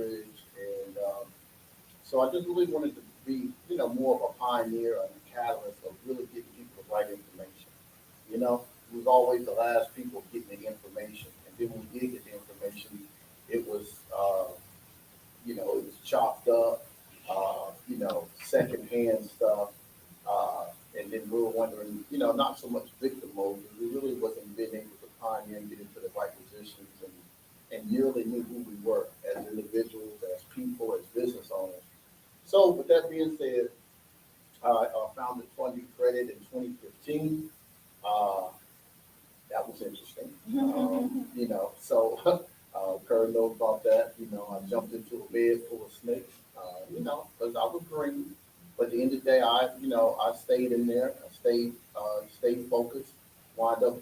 leverage, and so I just really wanted to be, more of a pioneer and a catalyst of really getting people the right information. We was always the last people getting the information, and then when we did get the information, it was, it was chopped up, secondhand stuff, and then we were wondering, not so much victim mode, but we really wasn't being able to pioneer and get into the right positions and really knew who we were as individuals, as people, as business owners. So with that being said, I founded Funding Credit in 2015. That was interesting. So Kurt knows about that. I jumped into a bed full of snakes, because I was green. But at the end of the day, I stayed in there. I stayed focused. Wound up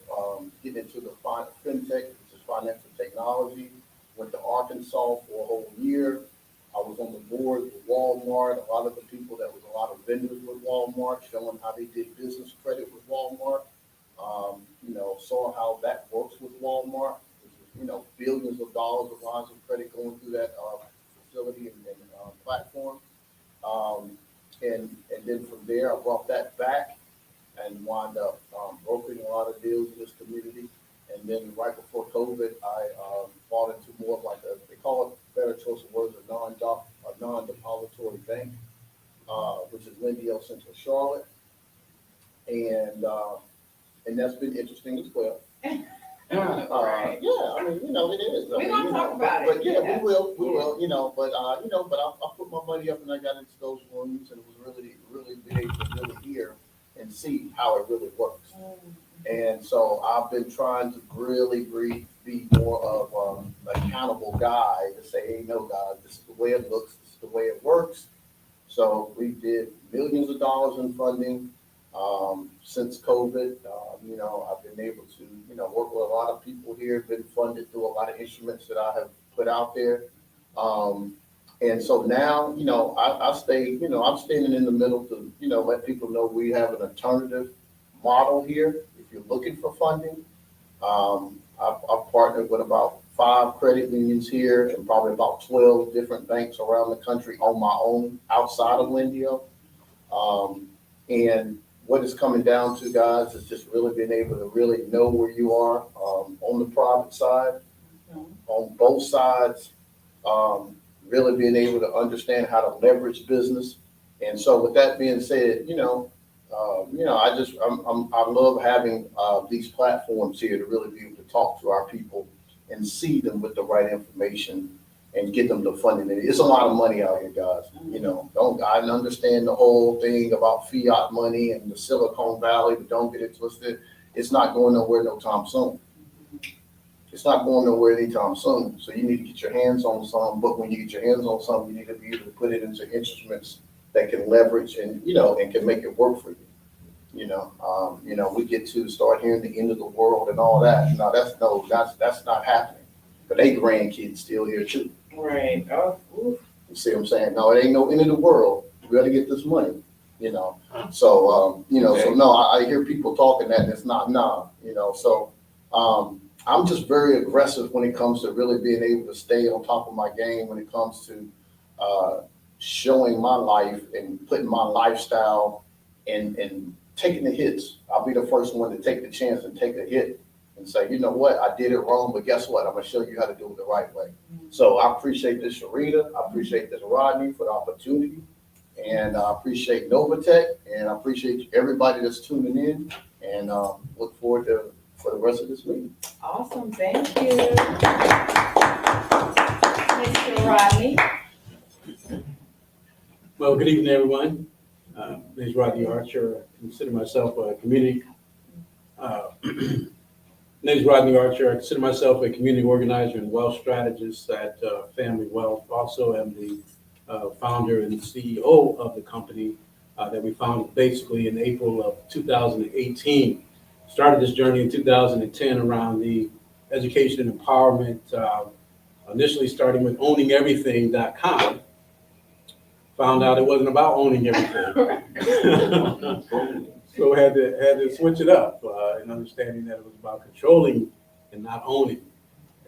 getting into the fintech, which is financial technology. Went to Arkansas for a whole year. I was on the board with Walmart. A lot of the people that was a lot of vendors with Walmart, showing how they did business credit with Walmart. Saw how that works with Walmart. Billions of dollars of lines of credit going through that facility and platform. And then from there, I brought that back and wound up brokering a lot of deals in this community. And then right before COVID, I bought into more of like they call it, better choice of words, a non-depository bank, which is Lindyale Central Charlotte. And that's been interesting as well. Right. Yeah, it is. We're gonna talk about it. But yeah, Yeah. we will, but I put my money up and I got into those rooms and it was really being able to really hear and see how it really works. And so I've been trying to really be more of an accountable guy to say, hey, no, guys, this is the way it looks, this is the way it works. So we did millions of dollars in funding since COVID. I've been able to, work with a lot of people here, been funded through a lot of instruments that I have put out there. And so now, I stay, I'm standing in the middle to, let people know we have an alternative model here. If you're looking for funding, I've partnered with about 5 credit unions here and probably about 12 different banks around the country on my own outside of Lindyale. And what it's coming down to, guys, is just really being able to really know where you are on the private side, on both sides, really being able to understand how to leverage business. And so with that being said, I love having these platforms here to really be able to talk to our people and see them with the right information and get them the funding. It's a lot of money out here, guys. I understand the whole thing about fiat money and the Silicon Valley, but don't get it twisted. It's not going nowhere no time soon. It's not going nowhere anytime soon. So you need to get your hands on some, but when you get your hands on some, you need to be able to put it into instruments that can leverage and, and can make it work for you. We get to start hearing the end of the world and all that. No, that's not happening. But they grandkids still here too. Right. Oh, you see what I'm saying? No, it ain't no end of the world. We got to get this money, So, so no, I hear people talking that and it's not, so I'm just very aggressive when it comes to really being able to stay on top of my game when it comes to showing my life and putting my lifestyle and taking the hits. I'll be the first one to take the chance and take a hit and say, you know what, I did it wrong, but guess what? I'm going to show you how to do it the right way. So I appreciate this, Sharita. I appreciate this, Rodney, for the opportunity. And I appreciate Novatech. And I appreciate everybody that's tuning in. And look forward for the rest of this meeting. awesome. Thank you. Mr. Rodney. Well, good evening, everyone. My name is Rodney Archer. I consider myself a community. My name is Rodney Archer. I consider myself a community organizer and wealth strategist at Family Wealth. Also, am the founder and CEO of the company that we founded basically in April of 2018. Started this journey in 2010 around the education and empowerment. Initially starting with owningeverything.com. Found out it wasn't about owning everything. So had to switch it up and understanding that it was about controlling and not owning.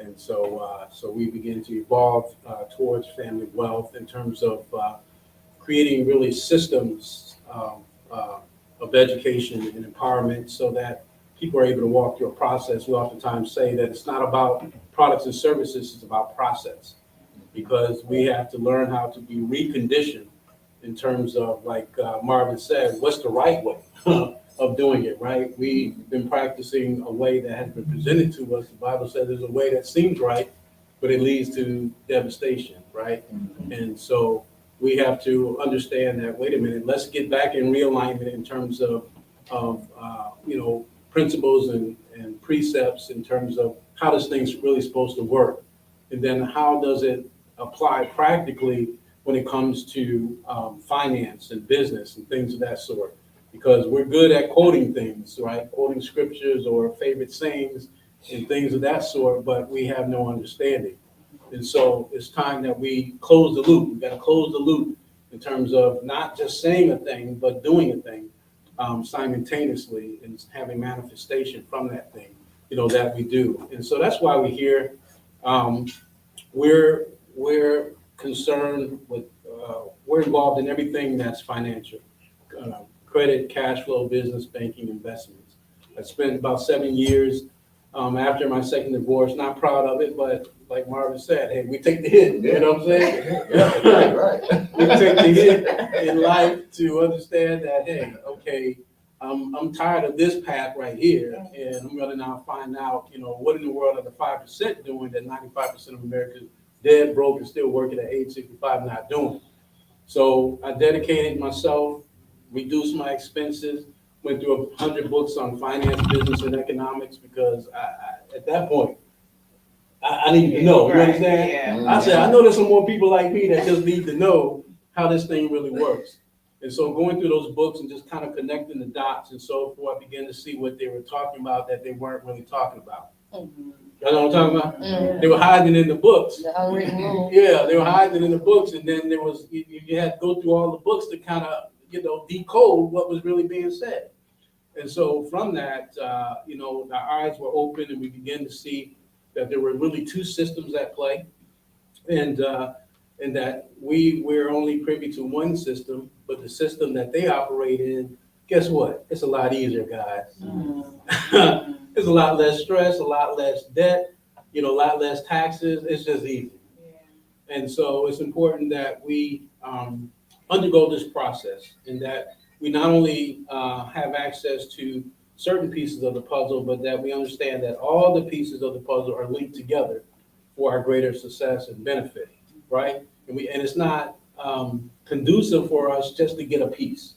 And so we begin to evolve towards family wealth in terms of creating really systems of education and empowerment so that people are able to walk through a process. We oftentimes say that it's not about products and services, it's about process, because we have to learn how to be reconditioned in terms of, like Marvin said, what's the right way of doing it, right? We've been practicing a way that has been presented to us. The Bible says there's a way that seems right, but it leads to devastation, right? And so we have to understand that, wait a minute, let's get back in realignment in terms of principles and precepts in terms of how this thing's really supposed to work. And then how does it apply practically when it comes to finance and business and things of that sort. Because we're good at quoting things, right? Quoting scriptures or favorite sayings and things of that sort, but we have no understanding. And so it's time that we close the loop. We've got to close the loop in terms of not just saying a thing, but doing a thing simultaneously and having manifestation from that thing, that we do. And so that's why we're here. We're concerned with, we're involved in everything that's financial, credit, cash flow, business, banking, investments. I spent about 7 years after my second divorce, not proud of it, but like Marvin said, hey, we take the hit, you know what I'm saying? Yeah, right. We take the hit in life to understand that, hey, okay, I'm tired of this path right here, and I'm gonna now find out, what in the world are the 5% doing that 95% of Americans dead, broke, and still working at age 65 not doing. So I dedicated myself, reduced my expenses, went through 100 books on finance, business, and economics, because at that point, I need to know, you understand? Yeah. I said, I know there's some more people like me that just need to know how this thing really works. And so going through those books and just kind of connecting the dots and so forth, I began to see what they were talking about that they weren't really talking about. Mm-hmm. You know what I'm talking about? Mm-hmm. They were hiding in the books. The unwritten rule. Yeah, they were hiding in the books, and then there was, you had to go through all the books to kind of, decode what was really being said. And so from that, our eyes were open, and we began to see that there were really two systems at play, and that we're only privy to one system, but the system that they operate in, guess what? It's a lot easier, guys. Mm-hmm. There's a lot less stress, a lot less debt, a lot less taxes. It's just easy. Yeah. And so it's important that we undergo this process, and that we not only have access to certain pieces of the puzzle, but that we understand that all the pieces of the puzzle are linked together for our greater success and benefit, right? And it's not conducive for us just to get a piece.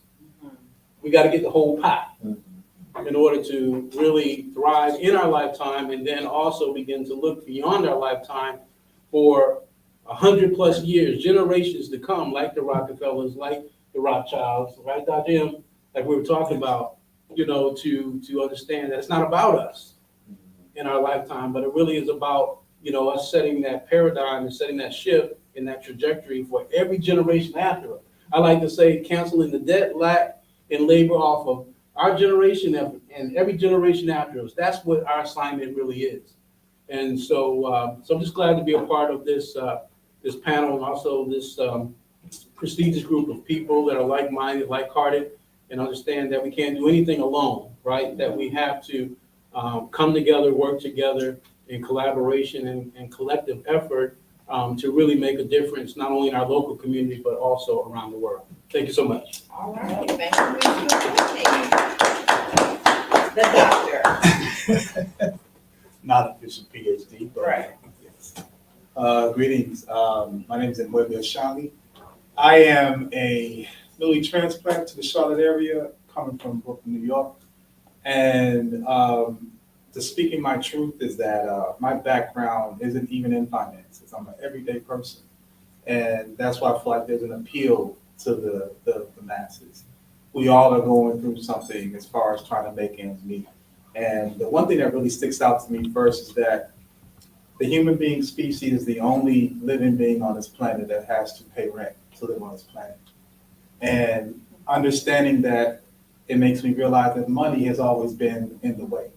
We got to get the whole pie in order to really thrive in our lifetime, and then also begin to look beyond our lifetime for 100+ years, generations to come, like the Rockefellers, like the Rothschilds, right, Dr. M? Like we were talking about, to understand that it's not about us in our lifetime, but it really is about, us setting that paradigm and setting that shift in that trajectory for every generation after us. I like to say canceling the debt, lack, and labor off of our generation and every generation after us. That's what our assignment really is. And so, so I'm just glad to be a part of this panel, and also this prestigious group of people that are like-minded, like-hearted, and understand that we can't do anything alone, right? That we have to come together, work together in collaboration and collective effort to really make a difference, not only in our local community, but also around the world. Thank you so much. All right, thank you, The doctor. Not official PhD, but Right. yes. Greetings. My name is Emwebe Ashani. I am a newly transplant to the Charlotte area, coming from Brooklyn, New York. And to speaking my truth is that my background isn't even in finances. I'm an everyday person. And that's why I feel like there's an appeal to the masses. We all are going through something as far as trying to make ends meet. And the one thing that really sticks out to me first is that the human being species is the only living being on this planet that has to pay rent to live on this planet. And understanding that, it makes me realize that money has always been in the way.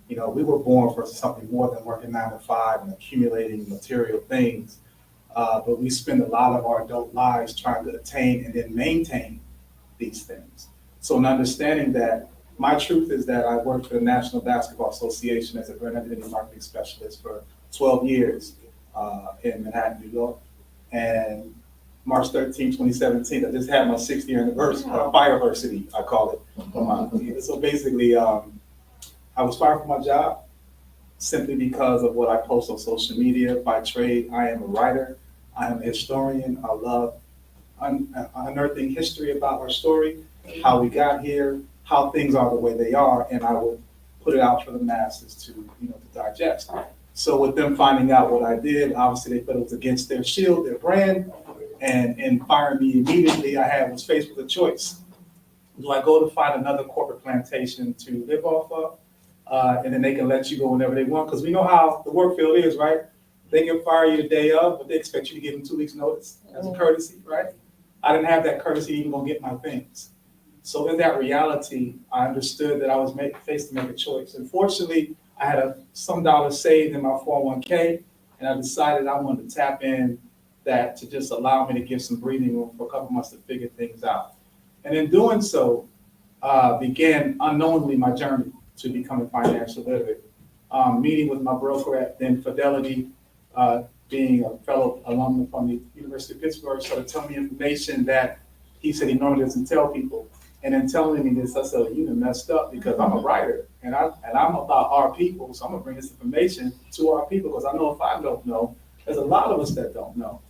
You know, we were born for something more than working 9 to 5 and accumulating material things. But we spend a lot of our adult lives trying to attain and then maintain these things. So in understanding that, my truth is that I worked for the National Basketball Association as a brand identity marketing specialist for 12 years in Manhattan, New York. And March 13, 2017, I just had my 6th-year anniversary, fireversity, I call it. So basically, I was fired from my job simply because of what I post on social media. By trade, I am a writer. I am a historian. I love unearthing history about our story, how we got here, how things are the way they are, and I would put it out for the masses to, to digest. So with them finding out what I did, obviously they thought it was against their shield, their brand, and in firing me immediately, was faced with a choice. Do I go to find another corporate plantation to live off of? And then they can let you go whenever they want, because we know how the work field is, right? They can fire you the day of, but they expect you to give them 2 weeks notice as a courtesy, right? I didn't have that courtesy to even go get my things. So in that reality, I understood that I was faced to make a choice. Unfortunately, I had some dollars saved in my 401k, and I decided I wanted to tap in that to just allow me to give some breathing room for a couple months to figure things out. And in doing so, began unknowingly my journey to becoming financially literate. Meeting with my broker at then Fidelity, being a fellow alumni from the University of Pittsburgh, started telling me information that he said he normally doesn't tell people. And in telling me this, I said, you done messed up, because I'm a writer and I'm about our people. So I'm gonna bring this information to our people, because I know if I don't know, there's a lot of us that don't know.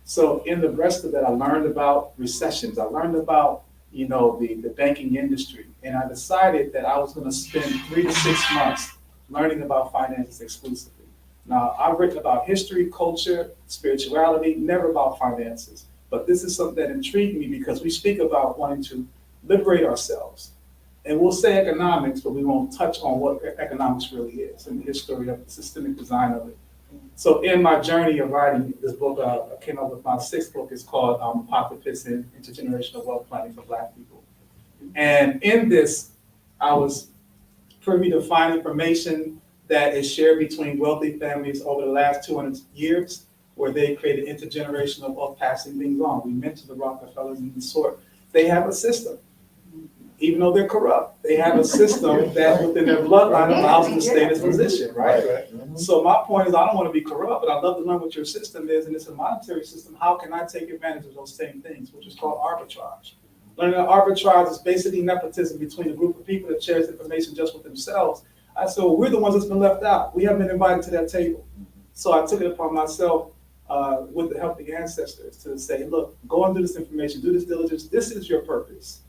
So in the rest of that, I learned about recessions. I learned about, the banking industry. And I decided that I was gonna spend 3 to 6 months learning about finances exclusively. Now, I've written about history, culture, spirituality, never about finances. But this is something that intrigued me, because we speak about wanting to liberate ourselves. And we'll say economics, but we won't touch on what economics really is and the history of the systemic design of it. So in my journey of writing this book, I came up with my 6th book. It's called Apocalypse in Intergenerational Wealth Planning for Black People. And in this, I was privy to find information that is shared between wealthy families over the last 200 years, where they created intergenerational wealth passing things on. We mentioned the Rockefellers and the sort. They have a system. Even though they're corrupt, they have a system that within their bloodline allows them to stay in this position, right? So my point is, I don't want to be corrupt, but I'd love to learn what your system is, and it's a monetary system. How can I take advantage of those same things, which is called arbitrage? Learning that arbitrage is basically nepotism between a group of people that shares information just with themselves. I said, well, we're the ones that's been left out. We haven't been invited to that table. So I took it upon myself with the help of the ancestors to say, look, go and do this information, do this diligence. This is your purpose,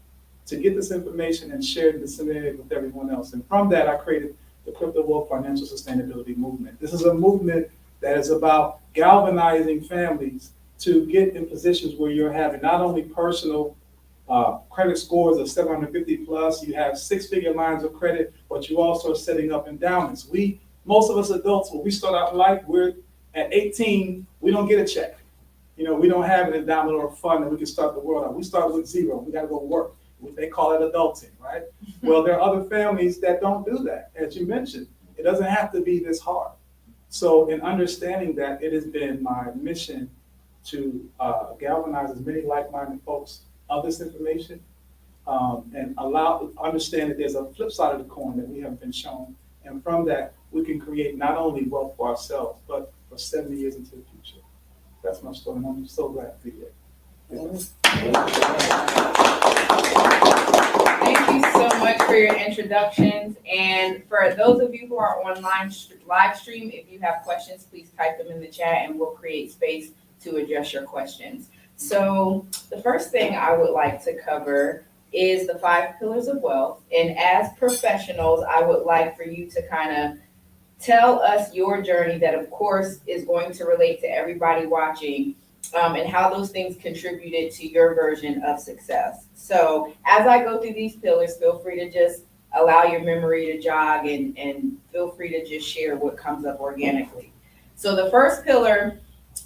to get this information and share it and disseminate it with everyone else. And from that, I created the Crypto Wealth Financial Sustainability Movement. This is a movement that is about galvanizing families to get in positions where you're having not only personal credit scores of 750 plus, you have 6-figure lines of credit, but you also are setting up endowments. Most of us adults, when we start out in life, we're at 18, we don't get a check. We don't have an endowment or a fund that we can start the world on. We start with 0. We got to go work. They call it adulting, right? Well, there are other families that don't do that. As you mentioned, it doesn't have to be this hard. So in understanding that, it has been my mission to galvanize as many like-minded folks of this information and understand that there's a flip side of the coin that we haven't been shown. And from that, we can create not only wealth for ourselves, but for 70 years into the future. That's my story, and I'm so glad to be here. Thank you so much for your introductions. And for those of you who are online live stream, if you have questions, please type them in the chat and we'll create space to address your questions. So the first thing I would like to cover is the 5 pillars of wealth. And as professionals, I would like for you to kind of tell us your journey that, of course, is going to relate to everybody watching, and how those things contributed to your version of success. So as I go through these pillars, feel free to just allow your memory to jog and feel free to just share what comes up organically. So the first pillar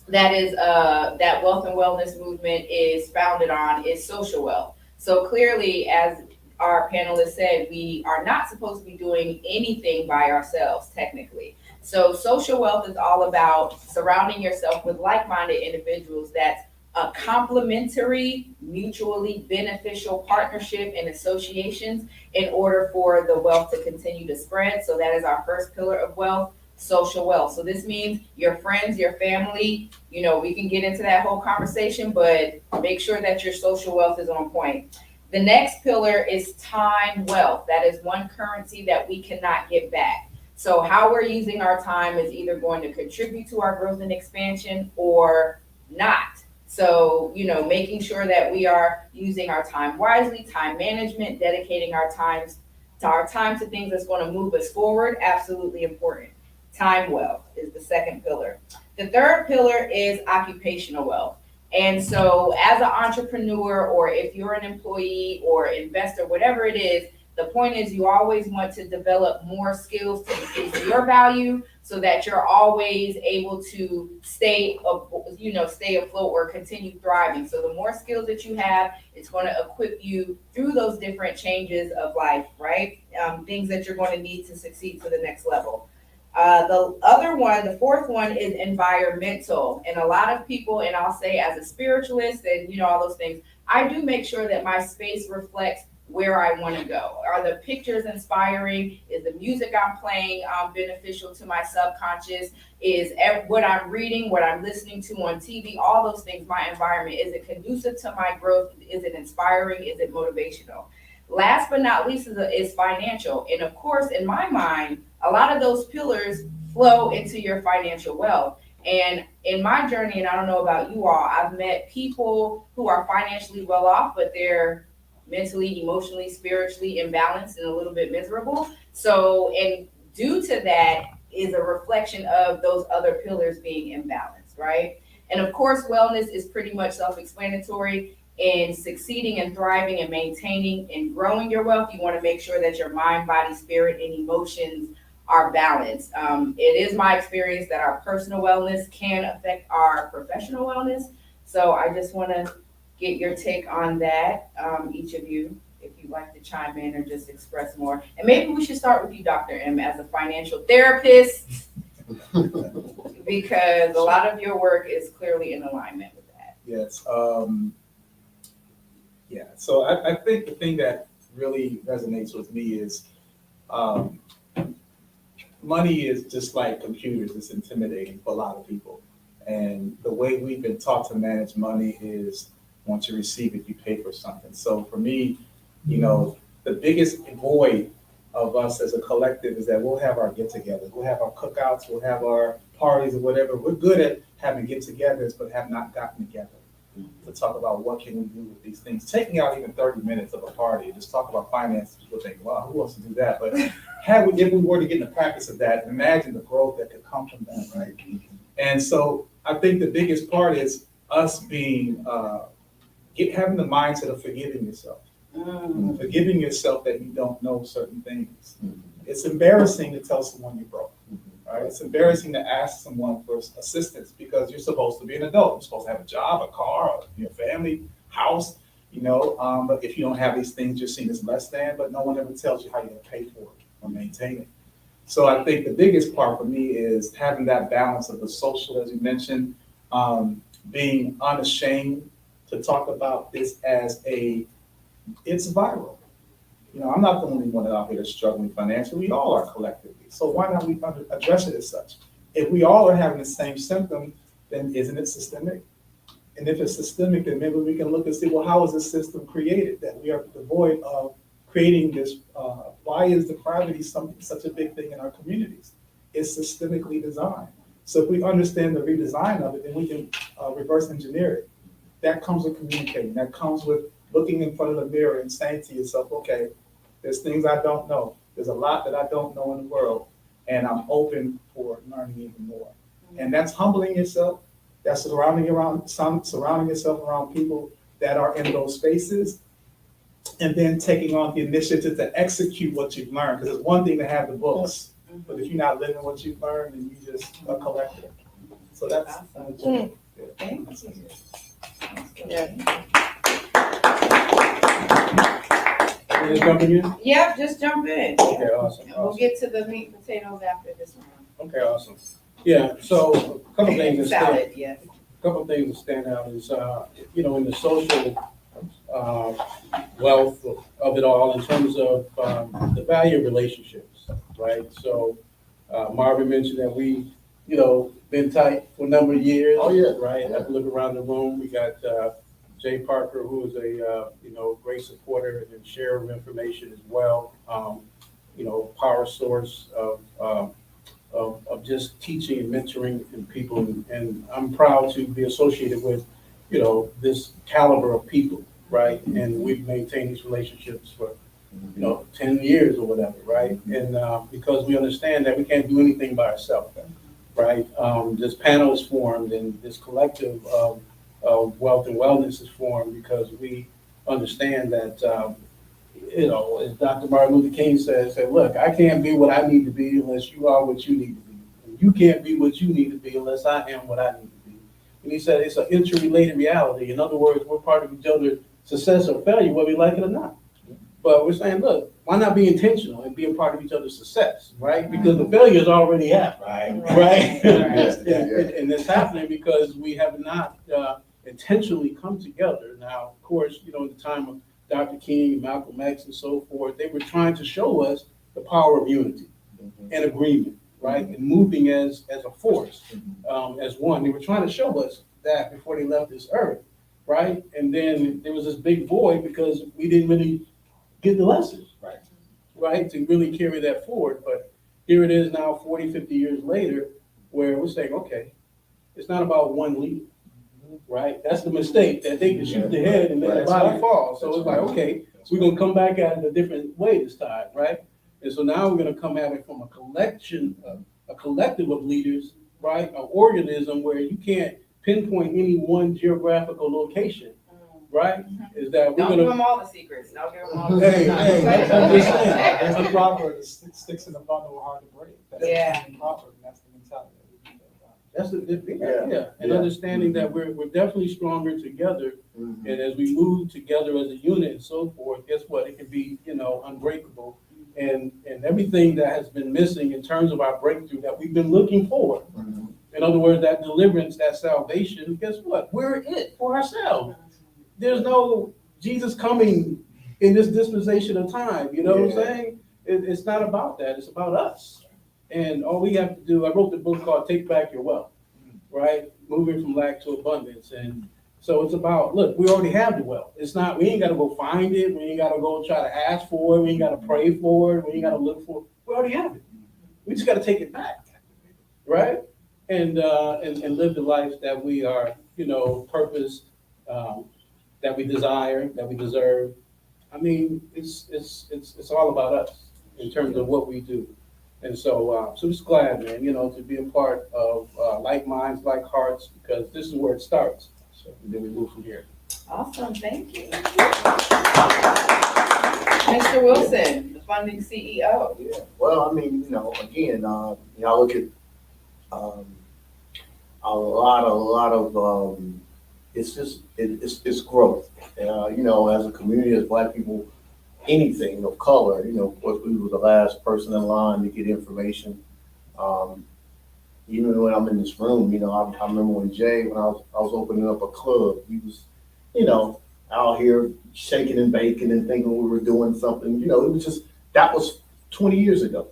that is that wealth and wellness movement is founded on is social wealth. So clearly, as our panelists said, we are not supposed to be doing anything by ourselves, technically. So social wealth is all about surrounding yourself with like-minded individuals that's a complementary, mutually beneficial partnership and associations in order for the wealth to continue to spread. So that is our first pillar of wealth, social wealth. So this means your friends, your family, we can get into that whole conversation, but make sure that your social wealth is on point. The next pillar is time wealth. That is one currency that we cannot get back. So how we're using our time is either going to contribute to our growth and expansion or not. So, making sure that we are using our time wisely, time management, dedicating our time to things that's going to move us forward, absolutely important. Time wealth is the second pillar. The third pillar is occupational wealth. And so as an entrepreneur, or if you're an employee or investor, whatever it is, the point is you always want to develop more skills to increase your value so that you're always able to stay afloat or continue thriving. So the more skills that you have, it's going to equip you through those different changes of life, right? Things that you're going to need to succeed to the next level. The fourth one is environmental. And a lot of people, and I'll say as a spiritualist and all those things, I do make sure that my space reflects where I want to go. Are the pictures inspiring? Is the music I'm playing beneficial to my subconscious? Is what I'm reading, what I'm listening to on TV, all those things, my environment, is it conducive to my growth? Is it inspiring? Is it motivational? Last but not least is financial. And of course, in my mind, a lot of those pillars flow into your financial wealth. And in my journey, and I don't know about you all, I've met people who are financially well off, but they're mentally, emotionally, spiritually imbalanced and a little bit miserable. So, and due to that is a reflection of those other pillars being imbalanced, right? And of course, wellness is pretty much self-explanatory. In succeeding and thriving and maintaining and growing your wealth, you want to make sure that your mind, body, spirit, and emotions are balanced. It is my experience that our personal wellness can affect our professional wellness. So I just want to get your take on that, each of you, if you'd like to chime in or just express more. And maybe we should start with you, Dr. M, as a financial therapist, because a lot of your work is clearly in alignment with that. Yes. So I think the thing that really resonates with me is money is just like computers. It's intimidating for a lot of people. And the way we've been taught to manage money is once you receive it, you pay for something. So for me, the biggest void of us as a collective is that we'll have our get-togethers, we'll have our cookouts, we'll have our parties or whatever. We're good at having get-togethers, but have not gotten together to talk about what can we do with these things. Taking out even 30 minutes of a party, just talk about finances, people think, wow, who wants to do that? But if we were to get in the practice of that, imagine the growth that could come from that, right? And so I think the biggest part is us being, having the mindset of forgiving yourself. Forgiving yourself that you don't know certain things. It's embarrassing to tell someone you're broke. Right? It's embarrassing to ask someone for assistance because you're supposed to be an adult. You're supposed to have a job, a car, a family, house, but if you don't have these things, you're seen as less than, but no one ever tells you how you're going to pay for it or maintain it. So I think the biggest part for me is having that balance of the social, as you mentioned, being unashamed to talk about this as it's viral. I'm not the only one out here that's struggling financially. We all are collectively. So why not we address it as such? If we all are having the same symptom, then isn't it systemic? And if it's systemic, then maybe we can look and see, well, how is this system created that we are devoid of creating this? Why is depravity such a big thing in our communities? It's systemically designed. So if we understand the redesign of it, then we can reverse engineer it. That comes with communicating. That comes with looking in front of the mirror and saying to yourself, okay, there's things I don't know. There's a lot that I don't know in the world, and I'm open for learning even more. And that's humbling yourself. That's surrounding yourself around people that are in those spaces, and then taking on the initiative to execute what you've learned. Because it's one thing to have the books, but if you're not living what you've learned, then you just a collector. So that's Thank you. Yeah. Is it jumping in? Yep, just jump in. Okay, awesome. We'll get to the meat and potatoes after this round. Okay, awesome. Yeah, so a couple things that stand, Salad, yes. things that stand out is, in the social wealth of it all in terms of the value of relationships, right? So Marvin mentioned that we, been tight for a number of years. Oh, yeah. Right? Have to look around the room. We got Jay Parker, who is a, great supporter and sharer of information as well. Power source of just teaching and mentoring and people. And I'm proud to be associated with, this caliber of people, right? And we've maintained these relationships for, 10 years or whatever, right? And because we understand that we can't do anything by ourselves, right? This panel is formed and this collective of wealth and wellness is formed because we understand that, as Dr. Martin Luther King said, look, I can't be what I need to be unless you are what you need to be. And you can't be what you need to be unless I am what I need to be. And he said it's an interrelated reality. In other words, we're part of each other's success or failure, whether we like it or not. But we're saying, look, why not be intentional and be a part of each other's success, right? Because the failures already happened, right? And it's happening because we have not intentionally come together. Now, of course, in the time of Dr. King, Malcolm X, and so forth, they were trying to show us the power of unity and agreement, right? And moving as a force, as one. They were trying to show us that before they left this earth, right? And then there was this big void because we didn't really get the lesson, right? To really carry that forward. But here it is now, 40, 50 years later, where we're saying, okay, it's not about one leader, right? That's the mistake, that they can shoot the head and let the body fall. So it's like, okay, we're going to come back at it a different way this time, right? And so now we're going to come at it from a collective of leaders, right? An organism where you can't pinpoint any one geographical location, right? Is that we're Don't going give to... them all the secrets. Don't give them all the Hey, secrets. I'm just saying. There's the proverb, sticks in the bundle are hard to break. That's Yeah. the proverb, and that's the mentality that we need. That's Yeah. yeah. And Yeah. understanding that we're definitely stronger together. Mhm. And as we move together as a unit and so forth, guess what? It can be, unbreakable. And everything that has been missing in terms of our breakthrough that we've been looking for. Mhm. In other words, that deliverance, that salvation, guess what? We're it for ourselves. There's no Jesus coming in this dispensation of time. You know what I'm saying? It's not about that. It's about us. And all we have to do, I wrote the book called Take Back Your Wealth, right? Moving from lack to abundance. And so it's about, look, we already have the wealth. It's not, we ain't got to go find it. We ain't got to go try to ask for it. We ain't got to pray for it. We ain't got to look for it. We already have it. We just got to take it back, right? And live the life that we are, purpose, that we desire, that we deserve. I mean, it's all about us in terms of what we do. And so just glad, man, to be a part of like minds, like hearts, because this is where it starts. So then we move from here. Awesome, thank you. Mr. Wilson, the funding CEO. Yeah, well, I mean, again, I look at a lot of it's just it's growth. As a community, as Black people, anything of color, of course, we were the last person in line to get information. Even when I'm in this room, I remember when Jay, when I was opening up a club, he was, out here shaking and baking and thinking we were doing something. It was just, that was 20 years ago.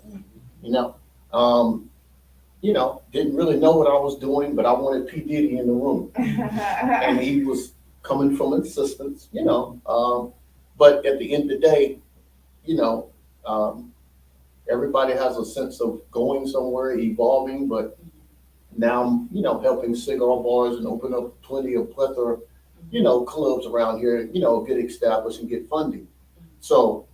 Didn't really know what I was doing, but I wanted P. Diddy in the room. And he was coming from assistance, but at the end of the day, everybody has a sense of going somewhere, evolving, but now I'm, helping cigar bars and open up plenty of plethora, clubs around here, get established and get funding. So,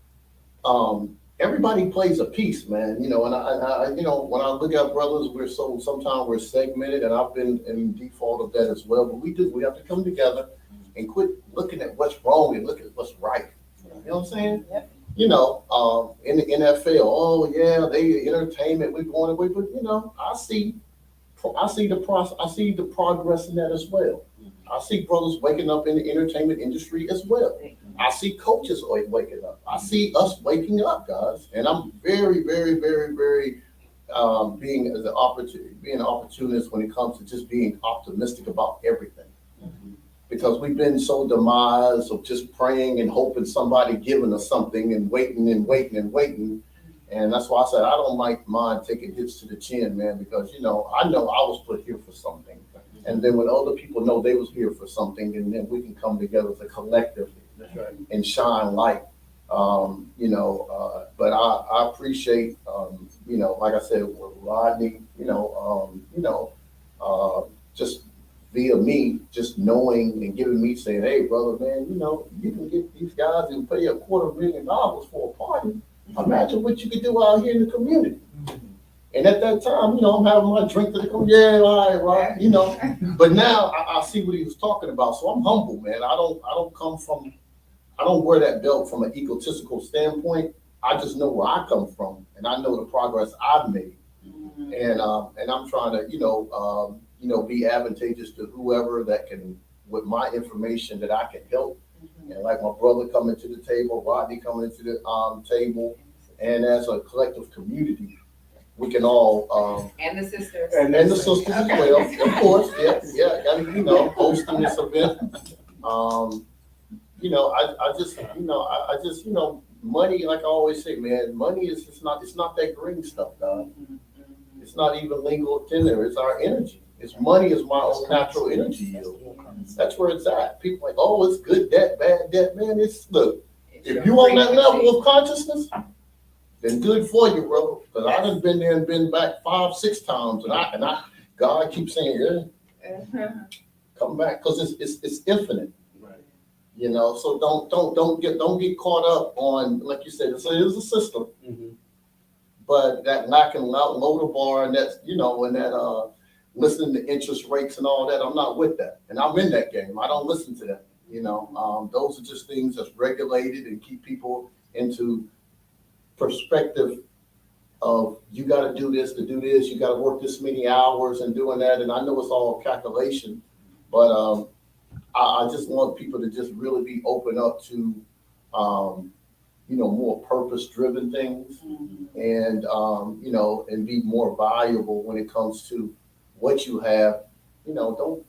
everybody plays a piece, man, and I when I look at brothers, sometimes we're segmented, and I've been in default of that as well, but we have to come together and quit looking at what's wrong and look at what's right. You know what I'm saying? Yep. In the NFL, oh yeah, they entertainment, we're going away, but I see I see the process, I see the progress in that as well. I see brothers waking up in the entertainment industry as well. I see coaches waking up. I see us waking up, guys. And I'm very, very, very, very being an opportunist when it comes to just being optimistic about everything. Because we've been so demised of just praying and hoping somebody giving us something and waiting and waiting and waiting. And that's why I said I don't mind taking hits to the chin, man, because I know I was put here for something. And then when other people know they was here for something, and then we can come together as a collective and shine light. But I appreciate like I said, with Rodney, just via me, just knowing and giving me saying, hey brother, man, you can get these guys and pay $250,000 for a party. Imagine what you could do out here in the community. And at that time, I'm having my drink to the community. Yeah, all right. But now I see what he was talking about. So I'm humble, man. I don't wear that belt from an egotistical standpoint. I just know where I come from, and I know the progress I've made. And I'm trying to, be advantageous to whoever that can, with my information that I can help. And like my brother coming to the table, Rodney coming to the table, and as a collective community, we can all and the sisters and the sisters as well, of course. Yeah. Hosting this event. I just money, like I always say, man, money is it's not that green stuff, dog. It's not even legal tender. It's our energy. It's money is my own natural energy yield. That's where it's at. People like, oh, it's good debt, bad debt, man. Look, if you on that level of consciousness, then good for you, bro. Because I done been there and been back 5-6 times, and I God keeps saying, come back, because it's infinite. So don't get caught up on, like you said, it's a system. But that knocking out loader bar and that's and that listening to interest rates and all that, I'm not with that. And I'm in that game. I don't listen to that. Those are just things that's regulated and keep people into perspective of you got to do this to do this, you got to work this many hours and doing that. And I know it's all calculation, but I just want people to just really be open up to, more purpose-driven things, and and be more valuable when it comes to what you have. Don't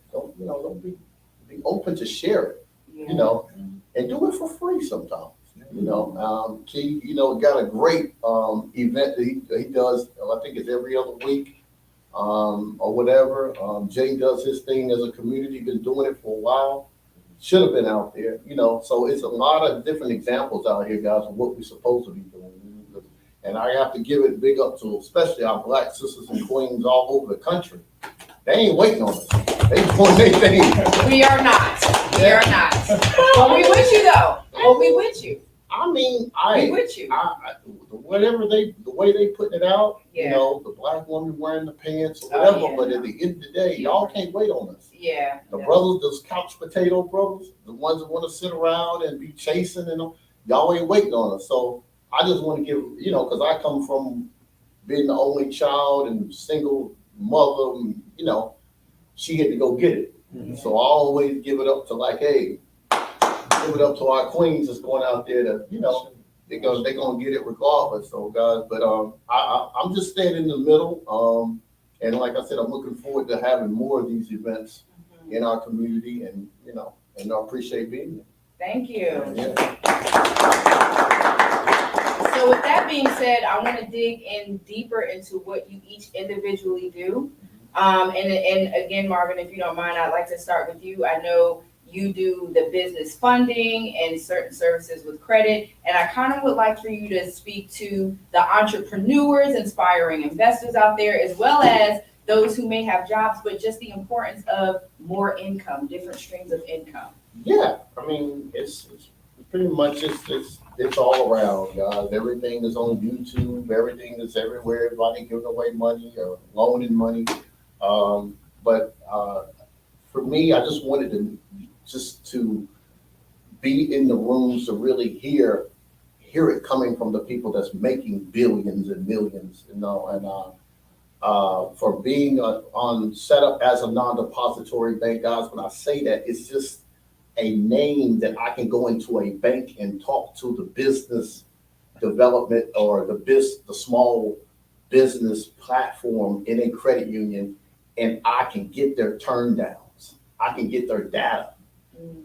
be open to share it, and do it for free sometimes. Key, got a great event that he does. I think it's every other week. Or whatever. Jay does his thing as a community, been doing it for a while. Should have been out there, so it's a lot of different examples out here, guys, of what we're supposed to be doing. And I have to give it big up to especially our Black sisters and queens all over the country. They ain't waiting on us. They doing their thing. We are not. We are not. But we with you though. But we with you. I mean, We with you. The way they putting it out, Yeah. The black woman wearing the pants or whatever, yeah. but at the end of the day, y'all can't wait on us. Yeah. The brothers, those couch potato brothers, the ones that want to sit around and be chasing and y'all ain't waiting on us. So I just want to give, because I come from being the only child and single mother, she had to go get it. So I always give it up to hey, give it up to our queens that's going out there to, they're gonna get it regardless. So guys, but I'm just staying in the middle. And like I said, I'm looking forward to having more of these events in our community, and and I appreciate being here. Thank you. Yeah. So with that being said, I want to dig in deeper into what you each individually do. And again, Marvin, if you don't mind, I'd like to start with you. I know you do the business funding and certain services with credit. And I kind of would like for you to speak to the entrepreneurs, inspiring investors out there, as well as those who may have jobs, but just the importance of more income, different streams of income. Yeah, I mean, it's pretty much it's all around, guys. Everything is on YouTube. Everything is everywhere. Everybody giving away money or loaning money. But for me, I just wanted to be in the rooms to really hear it coming from the people that's making billions and millions, and for being on set up as a non-depository bank, guys. When I say that, it's just a name that I can go into a bank and talk to the business development or the small business platform in a credit union, and I can get their turn downs. I can get their data.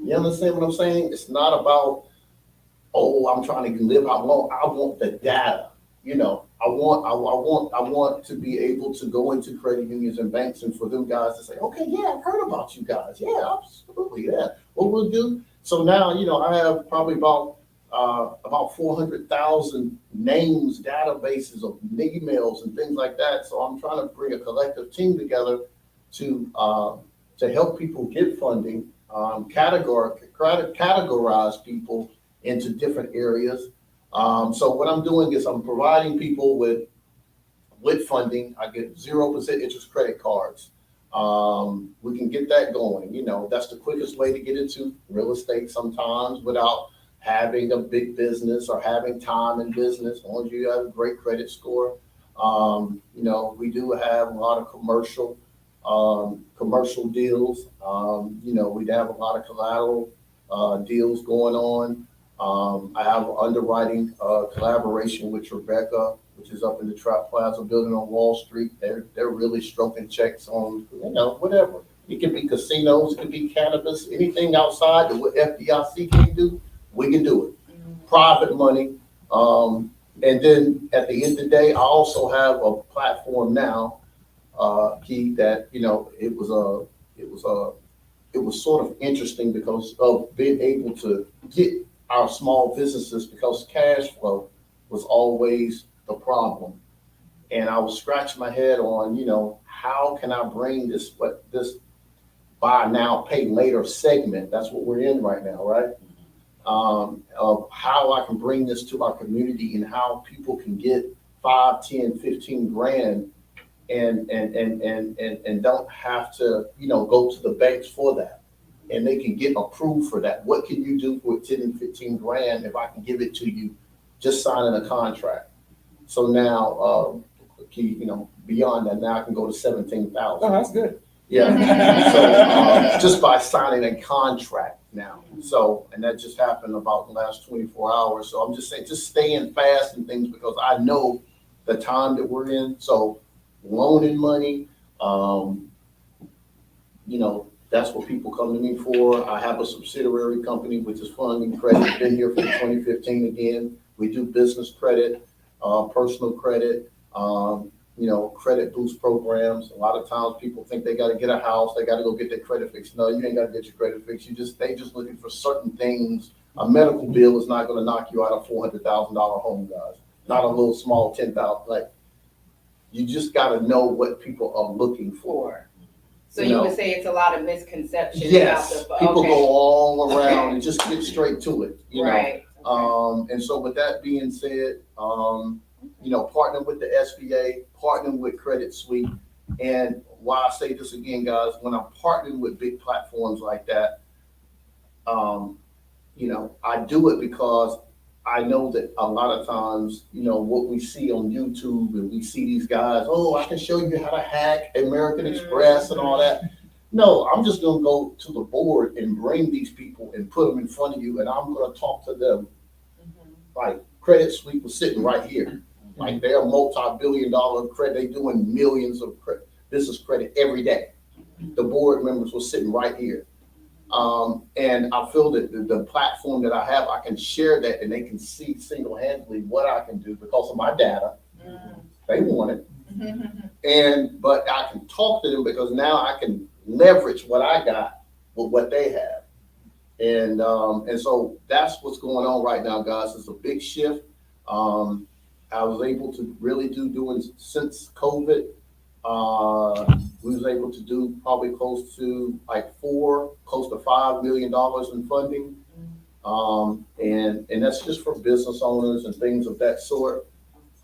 You understand what I'm saying? It's not about, oh, I'm trying to live how long. I want the data. You know, I want to be able to go into credit unions and banks and for them guys to say, okay, yeah, I've heard about you guys. Yeah, absolutely, yeah. What we'll do. So now, you know, I have probably about 400,000 names, databases of emails and things like that. So I'm trying to bring a collective team together to help people get funding, categorize people into different areas. So what I'm doing is I'm providing people with funding. I get 0% interest credit cards. We can get that going. You know, that's the quickest way to get into real estate sometimes without having a big business or having time in business, as long as you have a great credit score. You know, we do have a lot of commercial deals. You know, we have a lot of collateral deals going on. I have underwriting collaboration with Rebecca, which is up in the Trap Plaza building on Wall Street. They're really stroking checks on, you know, whatever. It can be casinos, it can be cannabis, anything outside of what FDIC can do, we can do it. Private money. And then at the end of the day, I also have a platform now, Keith, that, you know, it was sort of interesting because of being able to get our small businesses, because cash flow was always the problem. And I was scratching my head on, you know, how can I bring this buy now, pay later segment, that's what we're in right now, right? Of how I can bring this to our community and how people can get 5, 10, 15 grand and don't have to, you know, go to the banks for that. And they can get approved for that. What can you do for 10 and 15 grand if I can give it to you just signing a contract? So now, you know, beyond that, now I can go to 17,000. Oh, that's good. Yeah. So just by signing a contract now. So, and that just happened about the last 24 hours. So I'm just saying, just staying fast and things because I know the time that we're in. So loaning money, you know, that's what people come to me for. I have a subsidiary company, which is funding credit. Been here from 2015 again. We do business credit, personal credit, you know, credit boost programs. A lot of times people think they got to get a house, they got to go get their credit fixed. No, you ain't got to get your credit fixed. They just looking for certain things. A medical bill is not going to knock you out a $400,000 home, guys. Not a little small 10,000. Like, you just got to know what people are looking for. So you would say it's a lot of misconceptions yes, about people go all around and just get straight to it, you know. Right. And so with that being said, you know, partnering with the SBA, partnering with Credit Suite, and why I say this again, guys, when I'm partnering with big platforms like that, you know, I do it because I know that a lot of times, you know, what we see on YouTube and we see these guys, oh, I can show you how to hack American Express and all that. No, I'm just going to go to the board and bring these people and put them in front of you, and I'm going to talk to them. Like Credit Suite was sitting right here. Like they're a multi-billion-dollar credit. They're doing millions of business credit every day. The board members were sitting right here. And I feel that the platform that I have, I can share that and they can see single-handedly what I can do because of my data. They want it. But I can talk to them because now I can leverage what I got with what they have. And so that's what's going on right now, guys. It's a big shift. I was able to really doing since COVID. We was able to do probably close to $5 million in funding. And that's just for business owners and things of that sort.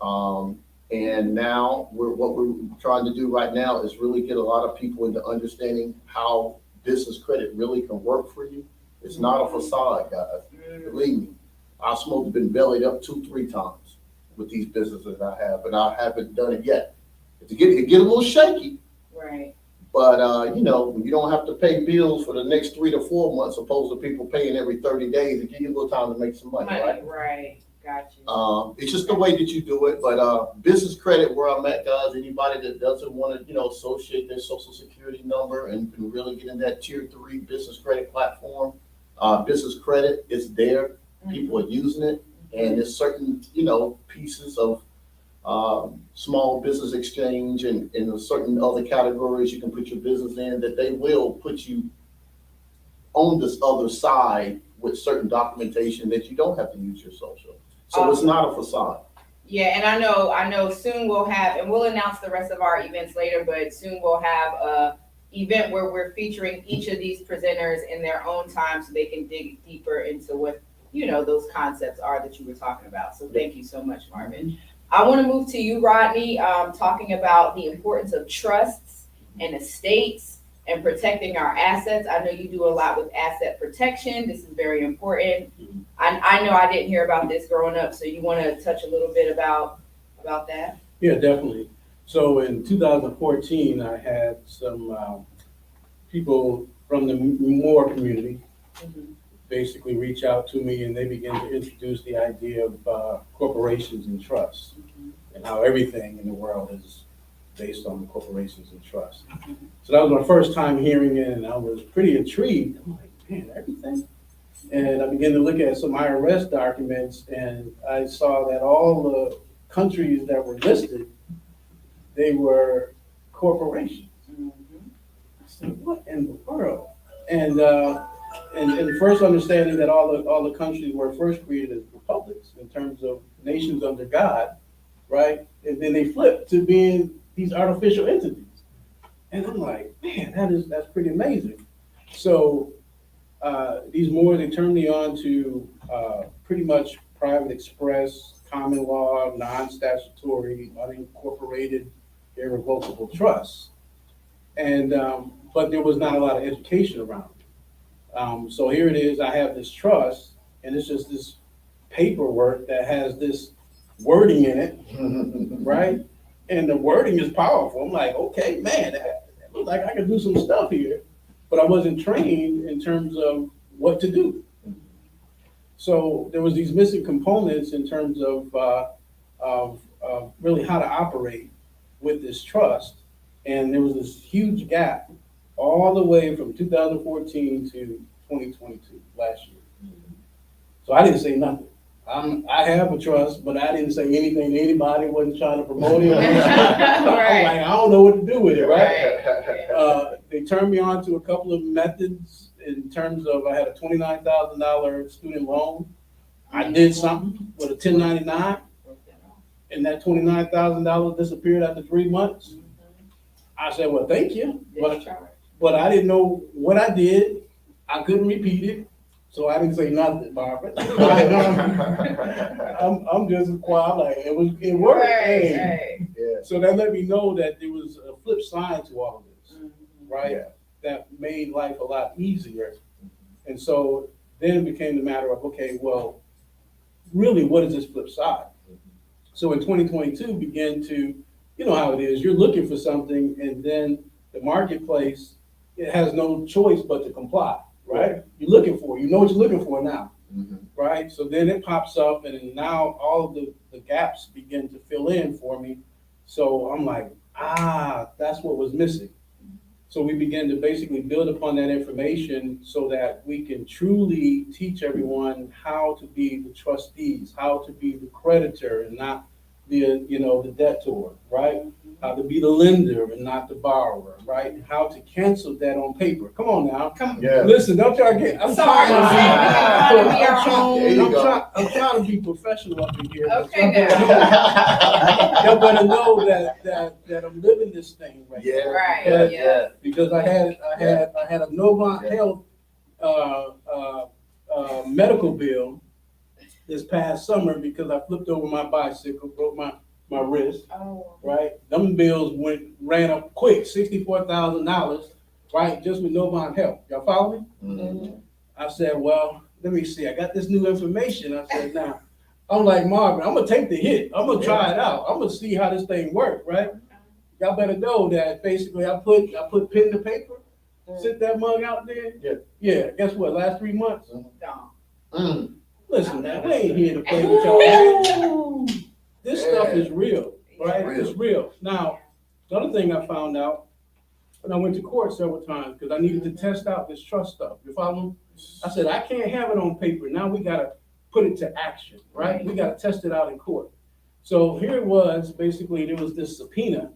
And now what we're trying to do right now is really get a lot of people into understanding how business credit really can work for you. It's not a facade, guys. Believe me, our smoke's been bellied up 2-3 times with these businesses I have, and I haven't done it yet. It get a little shaky, Right. but, you know, when you don't have to pay bills for the next 3 to 4 months, opposed to people paying every 30 days, it gives you a little time to make some money, right? Right. Got you. It's just the way that you do it, but business credit where I'm at, guys, anybody that doesn't want to, you know, associate their social security number and can really get in that tier 3 business credit platform, business credit is there. People are using it, and there's certain, you know, pieces of small business exchange and certain other categories you can put your business in that they will put you on this other side with certain documentation that you don't have to use your social. So it's not a facade. Yeah, and I know soon we'll have, and we'll announce the rest of our events later, but soon we'll have a event where we're featuring each of these presenters in their own time so they can dig deeper into what, you know, those concepts are that you were talking about. So thank you so much, Marvin. I want to move to you, Rodney, talking about the importance of trusts and estates and protecting our assets. I know you do a lot with asset protection. This is very important. I know I didn't hear about this growing up, so you want to touch a little bit about that? Yeah, definitely. So in 2014, I had some people from the Moore community basically reach out to me, and they began to introduce the idea of corporations and trusts and how everything in the world is based on corporations and trusts. So that was my first time hearing it, and I was pretty intrigued. I'm like, man, everything? And I began to look at some IRS documents, and I saw that all the countries that were listed, they were corporations. I said, what in the world? And first understanding that all the countries were first created as republics in terms of nations under God, right? And then they flipped to being these artificial entities. And I'm like, man, that's pretty amazing. So these Moors, they turned me on to pretty much private express, common law, non-statutory, unincorporated, irrevocable trusts. And but there was not a lot of education around it. So here it is, I have this trust, and it's just this paperwork that has this wording in it, right? And the wording is powerful. I'm like, okay, man, that looks like I can do some stuff here, but I wasn't trained in terms of what to do. So there was these missing components in terms of really how to operate with this trust. And there was this huge gap all the way from 2014 to 2022, last year. So I didn't say nothing. I have a trust, but I didn't say anything to anybody, wasn't trying to promote it. I'm like, I don't know what to do with it, right? They turned me on to a couple of methods in terms of, I had a $29,000 student loan. I did something with a 1099, and that $29,000 disappeared after 3 months. I said, well, thank you, but I didn't know what I did. I couldn't repeat it. So I didn't say nothing, Barbara. I'm just quiet. Like it worked. Right. Yeah. So that let me know that there was a flip side to all of this, right? Yeah. That made life a lot easier. And so then it became the matter of, okay, well, really, what is this flip side? So in 2022, began to, you know how it is. You're looking for something, and then the marketplace, it has no choice but to comply. Right? You're looking for it. You know what you're looking for now, right? So then it pops up, and now all of the gaps begin to fill in for me. So I'm like, that's what was missing. So we began to basically build upon that information so that we can truly teach everyone how to be the trustees, how to be the creditor and not the, you know, the debtor, right? How to be the lender and not the borrower, right? And how to cancel that on paper. Come on now. Come. Yeah. Listen, don't y'all get, I'm Sorry, I'm trying to be professional up in here. Okay, Y'all better know that I'm living this thing right Yeah. now. Right, yeah. Because I had a Novant Health medical bill this past summer because I flipped over my bicycle, broke my wrist, right? Them bills ran up quick, $64,000, right? Just with Novant Health. Y'all follow me? I said, well, let me see. I got this new information. I said, now, I'm like Marvin, I'm gonna take the hit. I'm gonna try it out. I'm gonna see how this thing works, right? y'all better know that basically I put pen to paper, sit that mug out there. Yeah. Yeah, guess what? Last 3 months. Don't. Listen, man, we ain't here to play with y'all. This stuff is real, right? Real. It's real. Now, the other thing I found out, and I went to court several times because I needed to test out this trust stuff. You follow me? I said, I can't have it on paper. Now we gotta put it to action, right? We gotta test it out in court. So here it was, basically, there was this subpoena.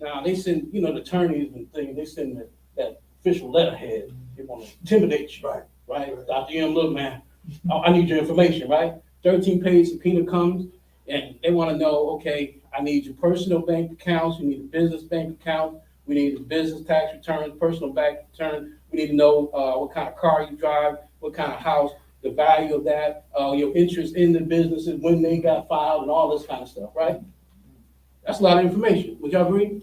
Now, they send, the attorneys and things, they send that official letterhead. They want to intimidate you, right? Dr. M, look, man, I need your information, right? 13-page subpoena comes, and they want to know, okay, I need your personal bank accounts, we need a business bank account, we need a business tax return, personal bank return, we need to know what kind of car you drive, what kind of house, the value of that, your interest in the businesses, when they got filed, and all this kind of stuff, right? That's a lot of information. Would y'all agree?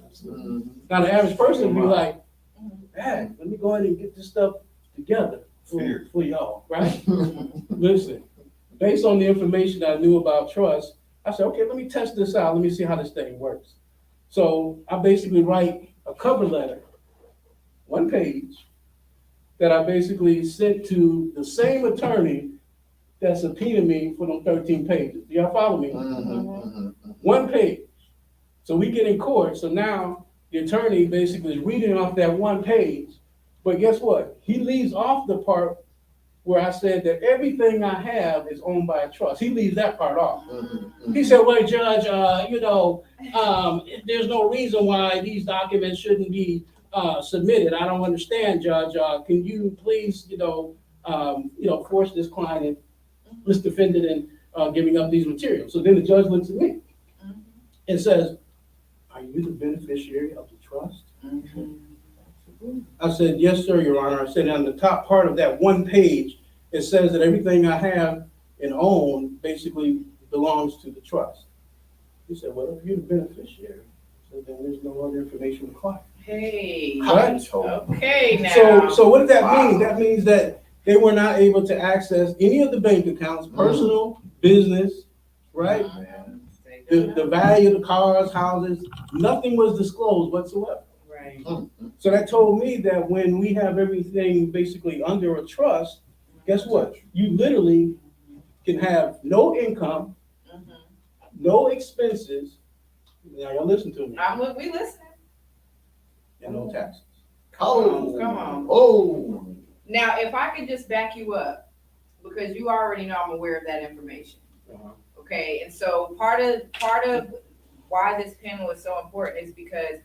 Now, the average person would be like, man, let me go ahead and get this stuff together for y'all, right? Listen, based on the information I knew about trust, I said, okay, let me test this out. Let me see how this thing works. So I basically write a cover letter, 1 page, that I basically sent to the same attorney that subpoenaed me for them 13 pages. Do y'all follow me? 1 page. So we get in court. So now the attorney basically is reading off that 1 page. But guess what? He leaves off the part where I said that everything I have is owned by a trust. He leaves that part off. He said, well, Judge, there's no reason why these documents shouldn't be submitted. I don't understand, Judge. Can you please, force this client and this defendant in giving up these materials? So then the judge looks at me and says, are you the beneficiary of the trust? I said, yes, sir, Your Honor. I said, on the top part of that 1 page, it says that everything I have and own basically belongs to the trust. He said, well, if you're the beneficiary, so then there's no other information required. Hey. Right? Okay, now. So what does that mean? That means that they were not able to access any of the bank accounts, personal, business, right? The value of the cars, houses, nothing was disclosed whatsoever. Right. So that told me that when we have everything basically under a trust, guess what? You literally can have no income, no expenses. Now y'all listen to me. We listening. And no taxes. Come on. Oh. Now, if I could just back you up, because you already know I'm aware of that information. Okay, and so part of why this panel is so important is because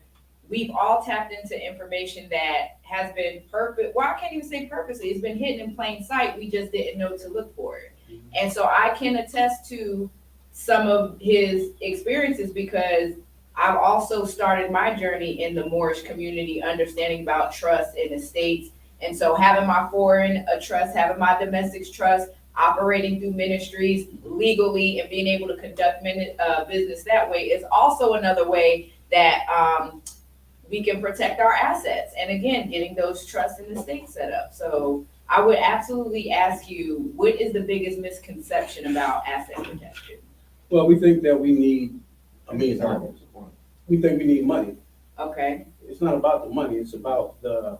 we've all tapped into information that has been well, I can't even say purposely, it's been hidden in plain sight, we just didn't know to look for it. And so I can attest to some of his experiences because I've also started my journey in the Moorish community, understanding about trust and estates. And so having my foreign trust, having my domestic trust, operating through ministries legally and being able to conduct business that way is also another way that we can protect our assets. And again, getting those trusts and estates set up. So I would absolutely ask you, what is the biggest misconception about asset protection? Well, we think that we need we think we need money. Okay. It's not about the money, it's about the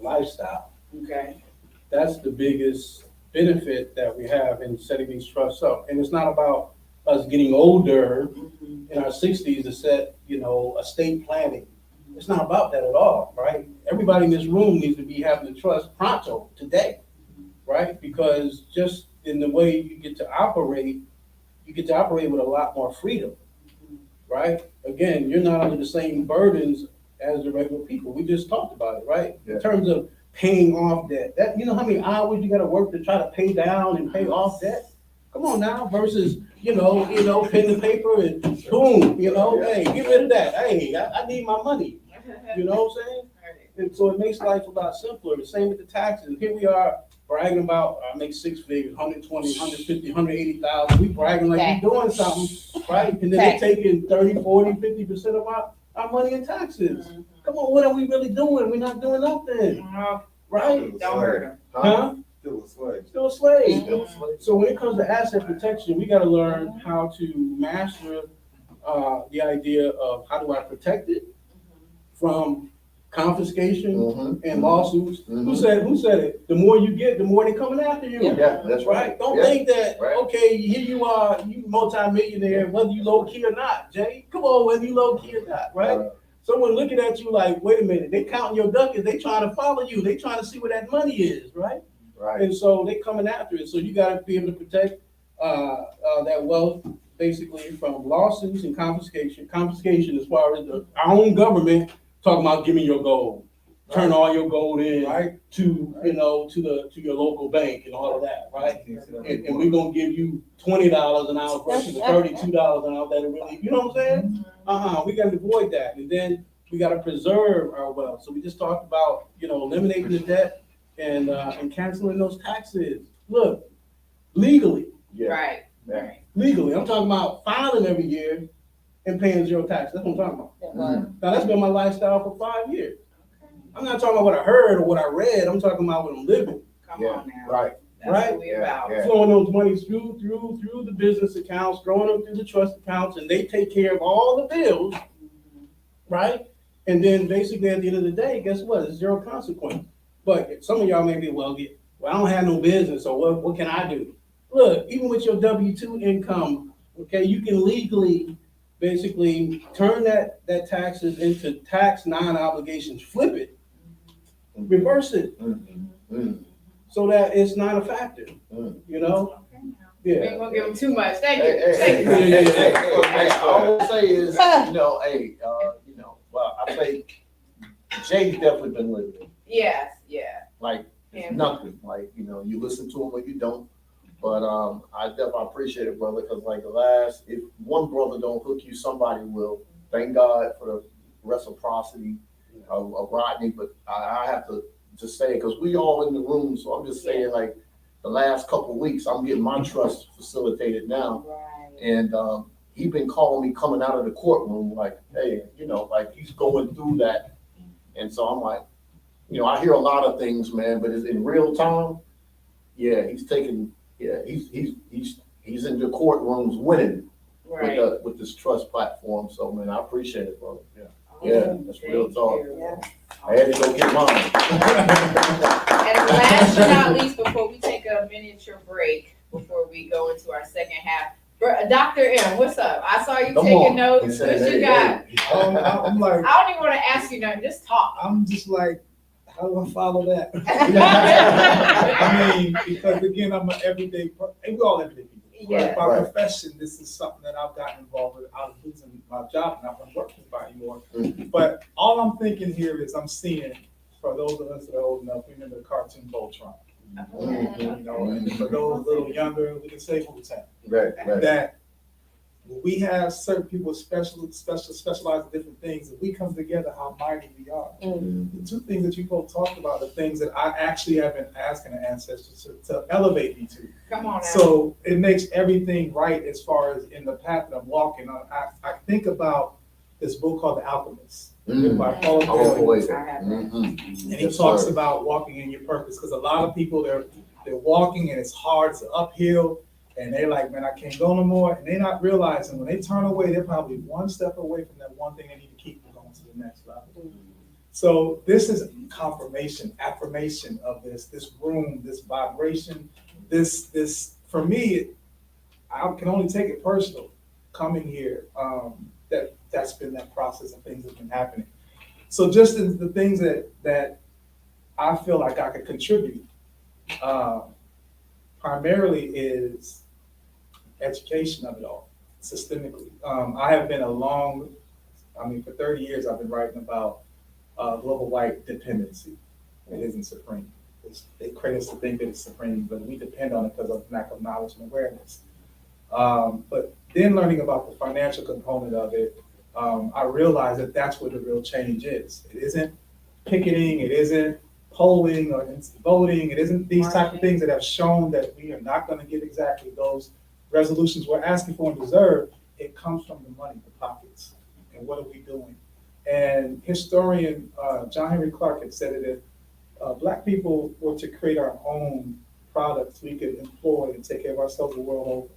lifestyle. Okay. That's the biggest benefit that we have in setting these trusts up. And it's not about us getting older in our 60s to set, estate planning. It's not about that at all, right? Everybody in this room needs to be having the trust pronto today, right? Because just in the way you get to operate with a lot more freedom, right? Again, you're not under the same burdens as the regular people. We just talked about it, right? Yeah. In terms of paying off debt. That, how many hours you gotta work to try to pay down and pay off debt? Come on now, versus, pen and paper and boom, hey, get rid of that. Hey, I need my money. You know what I'm saying? And so it makes life a lot simpler. The same with the taxes. Here we are bragging about, I make 6 figures, 120, 150, 180,000. We bragging like we're doing something, right? And then they're taking 30, 40, 50% of our money in taxes. Come on, what are we really doing? We're not doing nothing, right? Don't hurt them. Huh? Still a slave. Still a slave. So when it comes to asset protection, we got to learn how to master the idea of how do I protect it from confiscation Mhm. and lawsuits. Who Mhm. said it? The more you get, the more they coming after you. Yeah, that's right. Right? Don't Yeah. think that, Right. okay, here you are, you multi-millionaire, whether you low key or not, Jay. Come on, whether you low key or not, right? Someone looking at you like, wait a minute, they counting your ducats, they trying to follow you, they trying to see where that money is, right? Right. And so they coming after it. So you gotta be able to protect that wealth basically from lawsuits and confiscation. Confiscation as far as our own government talking about give me your gold. Turn all your gold in Right. to, to your local bank and all of that, right? And we're gonna give you $20 an hour versus the $32 an hour that it really, you know what I'm saying? We gotta avoid that. And then we gotta preserve our wealth. So we just talked about, eliminating the debt and canceling those taxes. Look, legally, Yeah. Right, Yeah. right. legally, I'm talking about filing every year and paying zero taxes. That's what I'm talking about. Mhm. Now, that's been my lifestyle for 5 years. I'm not talking about what I heard or what I read. I'm talking about what I'm living. Come Yeah. on now. Right. That's Right? what we about. Yeah. Flowing those monies through the business accounts, throwing them through the trust accounts, and they take care of all the bills, right? And then basically at the end of the day, guess what? It's zero consequence. But some of y'all may be, well, I don't have no business, so what can I do? Look, even with your W-2 income, okay, you can legally basically turn that taxes into tax non-obligations, flip it, reverse it, Mhm. Mhm. so that it's not a factor, Mhm. Okay, now. We ain't Yeah. gonna give them too much. Thank Hey, you. hey, Thank hey, you. hey, hey, hey, all I will say is, well, I think Jay's definitely been living. Yes, yeah. Like, it's Yeah. nothing, like, you listen to him or you don't. But, I definitely appreciate it, brother, because like if one brother don't hook you, somebody will. Thank God for the reciprocity of Rodney, but I have to just say, because we all in the room, so I'm just saying, like, the last couple of weeks, I'm getting my trust facilitated now. Right. And he been calling me coming out of the courtroom, like, hey, like he's going through that. And so I'm like, I hear a lot of things, man, but it's in real time. Yeah, he's in the courtrooms winning Right. with this trust platform. So, man, I appreciate it, brother. Yeah, Oh, that's real thank talk. you. Yeah. I had to go get mine. And last but not least, before we take a miniature break, before we go into our second half, Dr. M, what's up? I saw you Come taking on. He notes. said, What you hey, got? hey. I'm like, I don't even want to ask you nothing. Just talk. I'm just like, how do I follow that? I mean, because again, I'm an everyday, and we're all everyday people. Yeah. By Right. profession, this is something that I've gotten involved with. I was losing my job and I wasn't working by anymore. Mhm. But all I'm thinking here is I'm seeing, for those of us that are old enough, we remember the cartoon Voltron. Mhm. And for those a little younger, we can say Wu-Tang. Right, right. That when we have certain people specialize in different things, if we come together, how mighty we are. The two things that you both talked about are things that I actually have been asking the ancestors to elevate me to. Come on now. So it makes everything right as far as in the path that I'm walking on. I think about this book called The Alchemist by Paulo Oh, Coelho. boy. I have that. Mhm. And he Yes, talks sir. about walking in your purpose, because a lot of people they're walking and it's hard, it's uphill, and they're like, man, I can't go no more. And they're not realizing when they turn away, they're probably one step away from that one thing they need to keep from going to the next level. So this is confirmation, affirmation of this room, this vibration, this for me, I can only take it personal coming here. That's been that process of things that have been happening. So just the things that I feel like I could contribute primarily is education of it all, systemically. I have been for 30 years I've been writing about global white dependency. It isn't supreme. They create us to think that it's supreme, but we depend on it because of lack of knowledge and awareness. But then learning about the financial component of it, I realized that that's where the real change is. It isn't picketing, it isn't polling or voting, it isn't these type of things that have shown that we are not going to get exactly those resolutions we're asking for and deserve. It comes from the money, the pockets, and what are we doing? And historian John Henry Clark had said that if Black people were to create our own products we could employ and take care of ourselves the world over,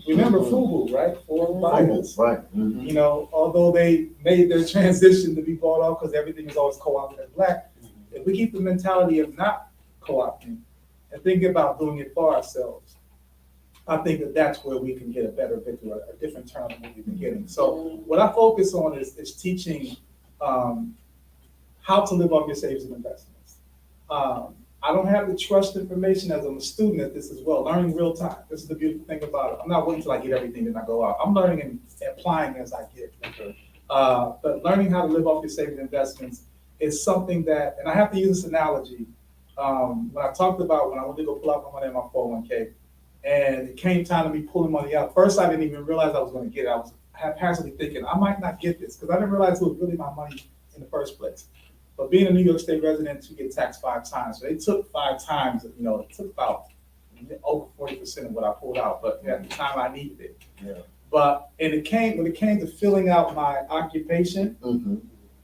Remember FUBU, right? For buyers. Right. You know, although they made their transition to be bought off because everything is always co-opted as black, if we keep the mentality of not co-opting and thinking about doing it for ourselves, I think that that's where we can get a better victory, a different turn than what we've been getting. So what I focus on is teaching how to live off your savings and investments. I don't have the trust information as I'm a student at this as well, learning real time. This is the beautiful thing about it. I'm not waiting till I get everything and I go out. I'm learning and applying as I get. But learning how to live off your savings and investments is something that, and I have to use this analogy. When I talked about when I went to go pull out my money in my 401k, and it came time to me pulling money out. First, I didn't even realize I was going to get it. I was haphazardly thinking I might not get this because I didn't realize it was really my money in the first place. But being a New York State resident, you get taxed 5 times. So they took 5 times, you know, it took about over 40% of what I pulled out, but at the time I needed it. Yeah. But when it came to filling out my occupation,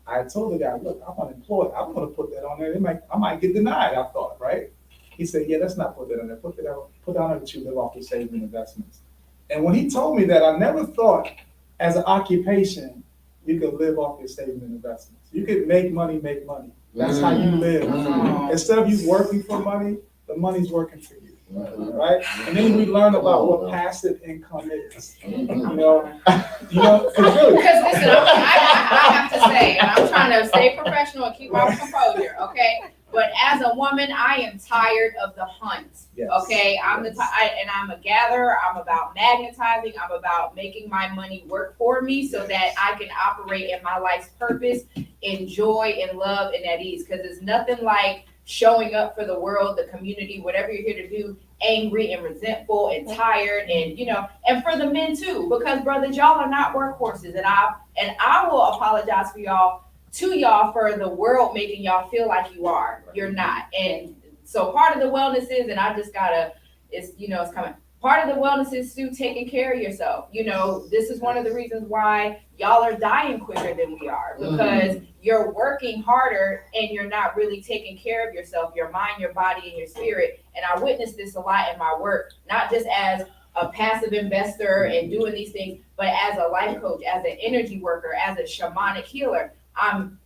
I told the guy, look, I'm unemployed. I'm going to put that on there. I might get denied, I thought, right? He said, yeah, let's not put that on there. Put down there that you live off your savings and investments. And when he told me that, I never thought as an occupation, you could live off your savings and investments. You could make money. That's how you live. Instead of you working for money, the money's working for you, right? And then we learn about what passive income is. You know, really. Because listen, I have to say, and I'm trying to stay professional and keep my composure, okay? But as a woman, I am tired of the hunt. Yes. Okay, I'm a gatherer. I'm about magnetizing. I'm about making my money work for me so that I can operate in my life's purpose, in joy, and love, and at ease. Because there's nothing like showing up for the world, the community, whatever you're here to do, angry and resentful and tired, and and for the men too, because brothers, y'all are not workhorses, and I will apologize for y'all. To y'all for the world making y'all feel like you are. You're not. And so part of the wellness is, and I just gotta, it's coming. Part of the wellness is to taking care of yourself. This is one of the reasons why y'all are dying quicker than we are, because you're working harder and you're not really taking care of yourself, your mind, your body, and your spirit. And I witness this a lot in my work, not just as a passive investor and doing these things, but as a life coach, as an energy worker, as a shamanic healer. I'm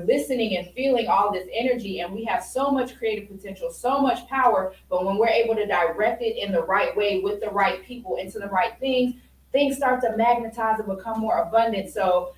listening and feeling all this energy, and we have so much creative potential, so much power, but when we're able to direct it in the right way with the right people into the right things start to magnetize and become more abundant. So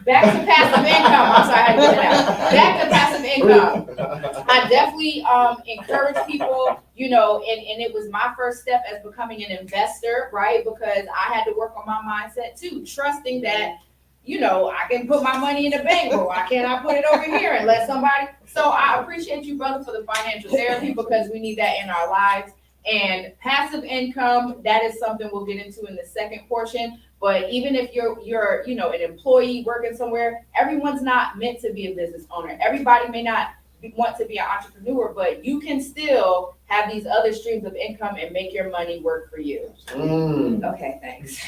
back to passive income. I'm sorry, I had to get it out. Back to passive income. I definitely encourage people, and it was my first step as becoming an investor, right? Because I had to work on my mindset too, trusting that I can put my money in the bank, but why can't I put it over here and let somebody? So I appreciate you, brother, for the financial therapy, because we need that in our lives. And passive income, that is something we'll get into in the second portion. But even if you're an employee working somewhere, everyone's not meant to be a business owner. Everybody may not want to be an entrepreneur, but you can still have these other streams of income and make your money work for you. Okay, thanks.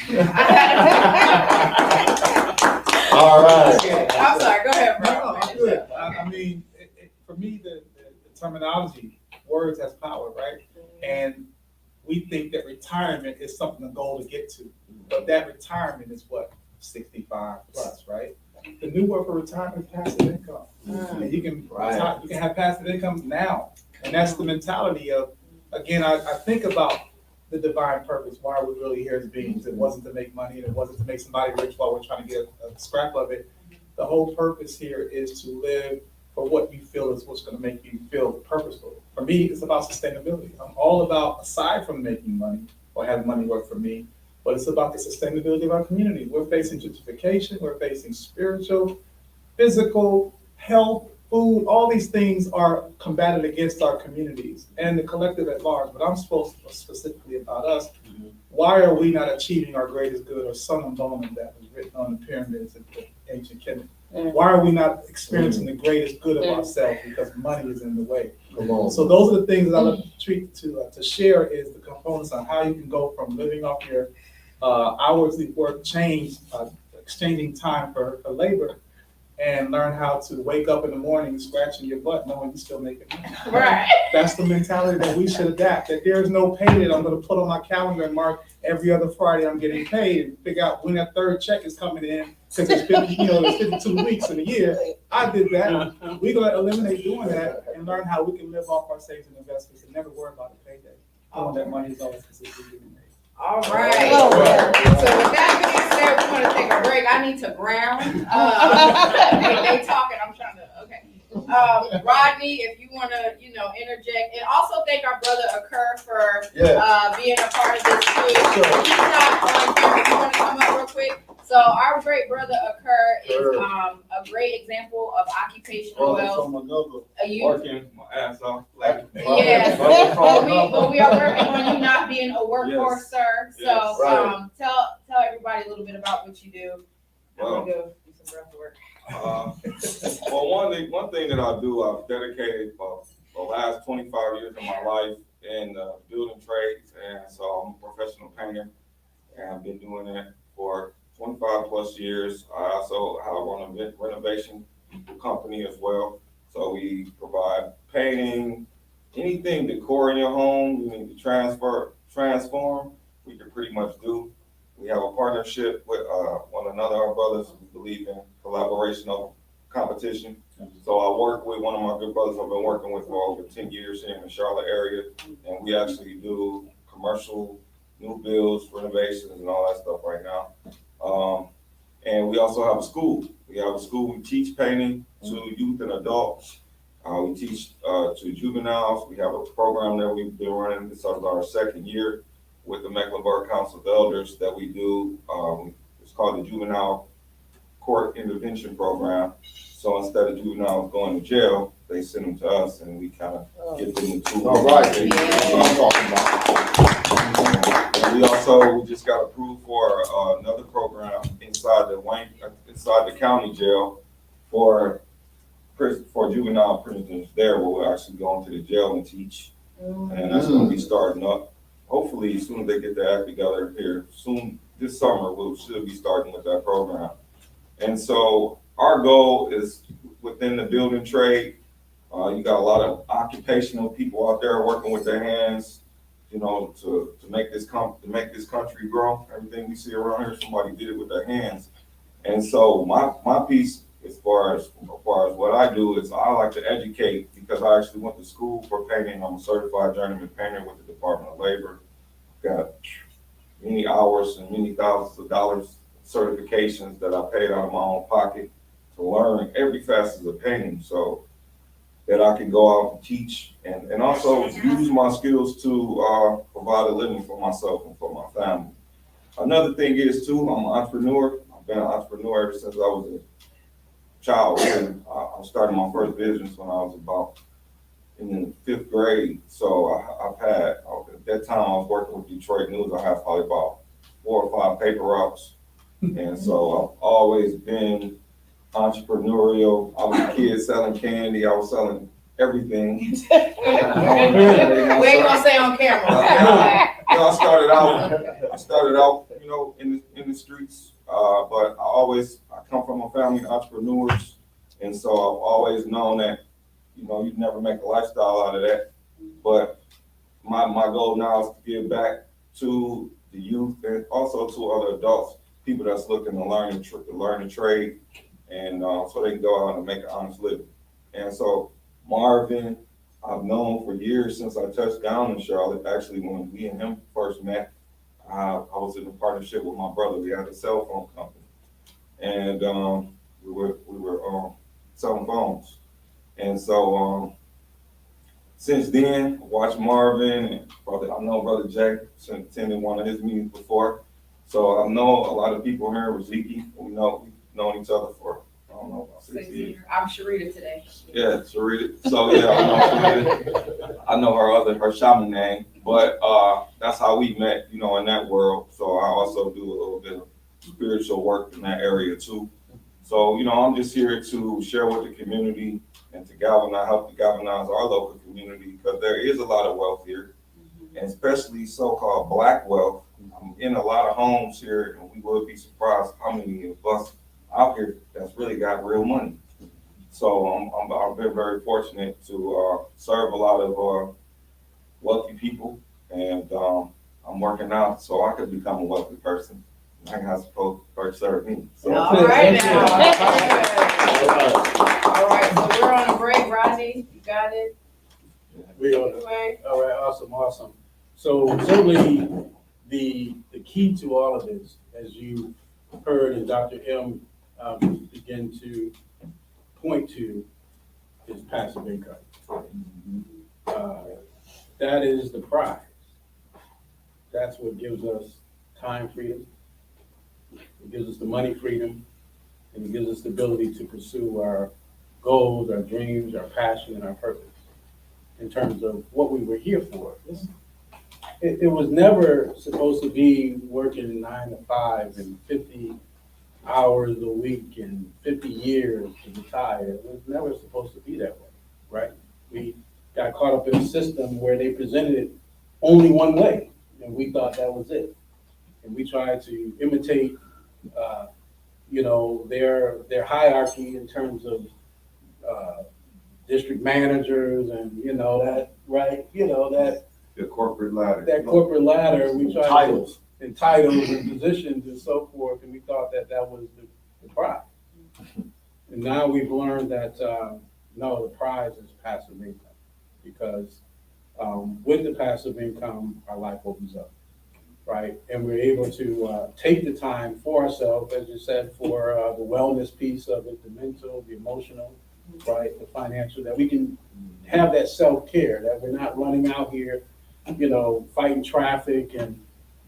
All right. I'm sorry, go ahead, bro. No, I'm good. I mean, for me, the terminology, words has power, right? And we think that retirement is something, a goal to get to. But that retirement is what, 65 plus, right? The new word for retirement is passive income. And you can have passive income now. And that's the mentality of, again, I think about the divine purpose. Why are we really here as beings? It wasn't to make money, and it wasn't to make somebody rich while we're trying to get a scrap of it. The whole purpose here is to live for what you feel is what's going to make you feel purposeful. For me, it's about sustainability. I'm all about, aside from making money or having money work for me, but it's about the sustainability of our community. We're facing gentrification, we're facing spiritual, physical, health, food, all these things are combated against our communities and the collective at large. But I'm supposed to specifically about us. Why are we not achieving our greatest good, or Sun and Bone that was written on the pyramids of ancient Kemet? Why are we not experiencing the greatest good of ourselves? Because money is in the way. So those are the things that I look to share, is the components on how you can go from living off your hours of work, exchanging time for labor, and learn how to wake up in the morning scratching your butt knowing you're still making money. Right. That's the mentality that we should adapt, that there is no pay that I'm gonna put on my calendar and mark every other Friday I'm getting paid, and figure out when that third check is coming in, because it's 50, there's 52 weeks in a year. I did that. We're gonna eliminate doing that and learn how we can live off our savings and investments and never worry about the payday. Knowing that money is always consistently getting made. All right. Oh, well. So with that being said, we're gonna take a break. I need to ground. They talking, I'm trying to, okay. Rodney, if you wanna, interject, and also thank our brother Occur for, being a part of this too. He's not on camera, if you wanna come up real quick. So our great brother Occur is, a great example of occupational wealth. Working my ass off. Like, Yes, but we are working on you not being a workhorse, sir. So, Yes. tell everybody a little bit about what you do. I'm gonna go do some breath work. Well, one thing that I do, I've dedicated the last 25 years of my life in building trades, and so I'm a professional painter, and I've been doing that for 25 plus years. I also run a renovation company as well, so we provide painting, anything decor in your home you need to transform, we can pretty much do. We have a partnership with one another, our brothers. We believe in collaboration over competition. So I work with one of my good brothers I've been working with for over 10 years here in the Charlotte area. And we actually do commercial, new builds, renovations, and all that stuff right now. And we also have a school. We have a school, we teach painting to youth and adults. We teach to juveniles. We have a program that we've been running. This is our second year with the Mecklenburg Council of Elders that we do. It's called the Juvenile Court Intervention Program. So instead of juveniles going to jail, they send them to us and we kind of give them the tools. All right. That's what I'm talking about. And we just got approved for another program inside the county jail for juvenile prisoners there, where we're actually going to the jail and teach. And that's going to be starting up. Hopefully, as soon as they get their act together here, soon this summer, we should be starting with that program. And so our goal is within the building trade. You got a lot of occupational people out there working with their hands, to make this country grow. Everything we see around here, somebody did it with their hands. And so my piece, as far as what I do, is I like to educate, because I actually went to school for painting. I'm a certified journeyman painter with the Department of Labor. Got many hours and many thousands of dollars certifications that I paid out of my own pocket to learn every facet of painting, so that I can go out and teach and also use my skills to provide a living for myself and for my family. Another thing is too, I'm an entrepreneur. I've been an entrepreneur ever since I was a child. I started my first business when I was about in the 5th grade. So at that time I was working with Detroit News. I had probably about 4 or 5 paper routes. And so I've always been entrepreneurial. I was a kid selling candy. I was selling everything. We ain't gonna say on camera. I started out, in the streets. But I come from a family of entrepreneurs, and so I've always known that, you never make a lifestyle out of that. But my goal now is to give back to the youth and also to other adults, people that's looking to learn a trade, and so they can go out and make an honest living. And so Marvin, I've known for years since I touched down in Charlotte. Actually, when we and him first met, I was in a partnership with my brother. We had a cell phone company, and we were selling phones. And so since then, I watched Marvin and I know Brother Jay, attended one of his meetings before. So I know a lot of people here with Zeke. We've known each other for, I don't know, about 6 years. I'm Sharita today. Yeah, Sharita. So yeah, I know Sharita. I know her shaman name, but that's how we met, in that world. So I also do a little bit of spiritual work in that area too. So, I'm just here to share with the community and to help to galvanize our local community, because there is a lot of wealth here, and especially so-called Black wealth. I'm in a lot of homes here, and we would be surprised how many of us out here that's really got real money. So I've been very fortunate to serve a lot of wealthy people, and I'm working out so I could become a wealthy person. I can suppose first serve me. So. All right now. All right, so we're on a break. Rodney, you got it? We are. Anyway. All right, awesome. So certainly the key to all of this, as you heard and Dr. M begin to point to, is passive income. That is the prize. That's what gives us time freedom. It gives us the money freedom, and it gives us the ability to pursue our goals, our dreams, our passion, and our purpose in terms of what we were here for. It was never supposed to be working 9 to 5 and 50 hours a week and 50 years to retire. It was never supposed to be that way, right? We got caught up in a system where they presented it only one way, and we thought that was it. And we tried to imitate, their hierarchy in terms of district managers and that, right? The corporate ladder. That corporate ladder. We tried Titles. and titles and positions and so forth, and we thought that was the prize. And now we've learned that no, the prize is passive income, because with the passive income, our life opens up, right? And we're able to take the time for ourselves, as you said, for the wellness piece of it, the mental, the emotional, right, the financial, that we can have that self-care, that we're not running out here, fighting traffic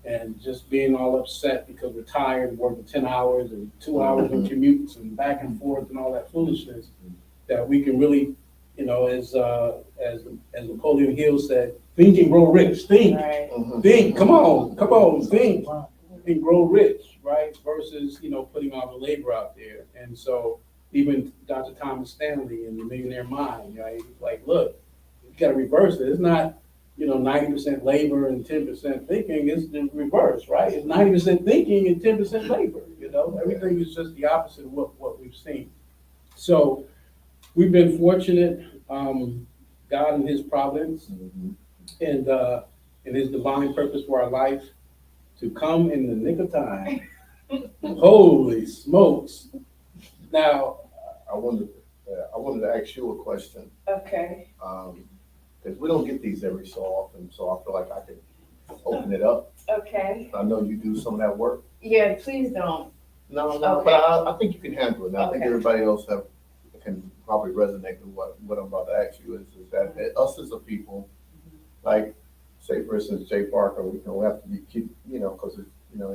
and just being all upset because we're tired, working 10 hours and 2 hours in commutes and back and forth and all that foolishness, that we can really, as Napoleon Hill said, think and grow rich. Think, Right. think, come on, think and grow rich, right? Versus, putting all the labor out there. And so even Dr. Thomas Stanley in The Millionaire Mind, right? He's like, look, you got to reverse it. It's not 90% labor and 10% thinking. It's the reverse, right? It's 90% thinking and 10% labor. Everything is just the opposite of what we've seen. So we've been fortunate, God in His providence and in His divine purpose for our life, to come in the nick of time. Holy smokes! Now, I wanted to ask you a question. Okay. Because we don't get these every so often, so I feel like I could open it up. Okay. I know you do some of that work. Yeah, please don't. No, Okay. but I think you can handle it. And I think Okay. everybody else can probably resonate with what I'm about to ask you is that us as a people, like, say for instance, Jay Parker, we have to keep, because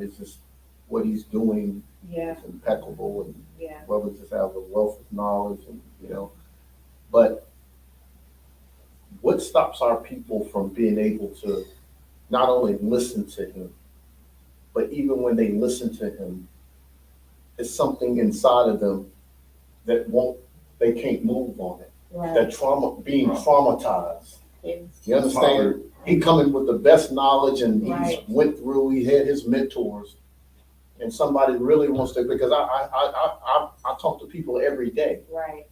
it's just what he's doing Yeah, is impeccable, and yeah. whether just have a wealth of knowledge but what stops our people from being able to not only listen to him, but even when they listen to him, it's something inside of them that they can't move on it. Right. That being traumatized. Yes. You understand? He coming with the best knowledge, and Right. he had his mentors, and somebody really wants to, because I talk to people every day. Right.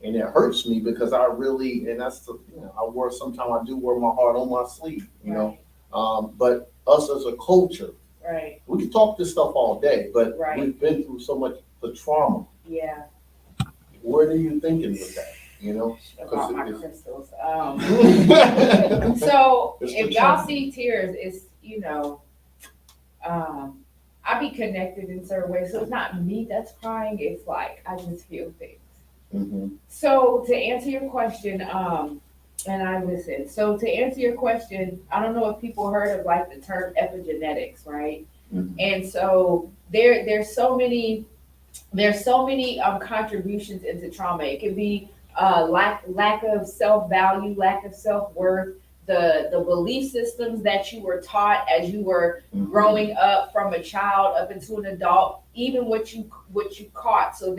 And it hurts me because I really, and that's sometimes I do wear my heart on my sleeve, but us as a culture, Right. we can talk this stuff all day, but Right. we've been through so much the trauma. Yeah. Where are you thinking with that? About my it's- crystals. So It's if the y'all trauma. see tears, it's I be connected in certain ways. So it's not me that's crying. It's like I just feel things. Mhm. So to answer your question, and I listen. So to answer your question, I don't know if people heard of like the term epigenetics, right? Mhm. And so there's so many contributions into trauma. It could be lack of self-value, lack of self-worth, the belief systems that you were taught as you were growing up from a child up into an adult, even what you caught. So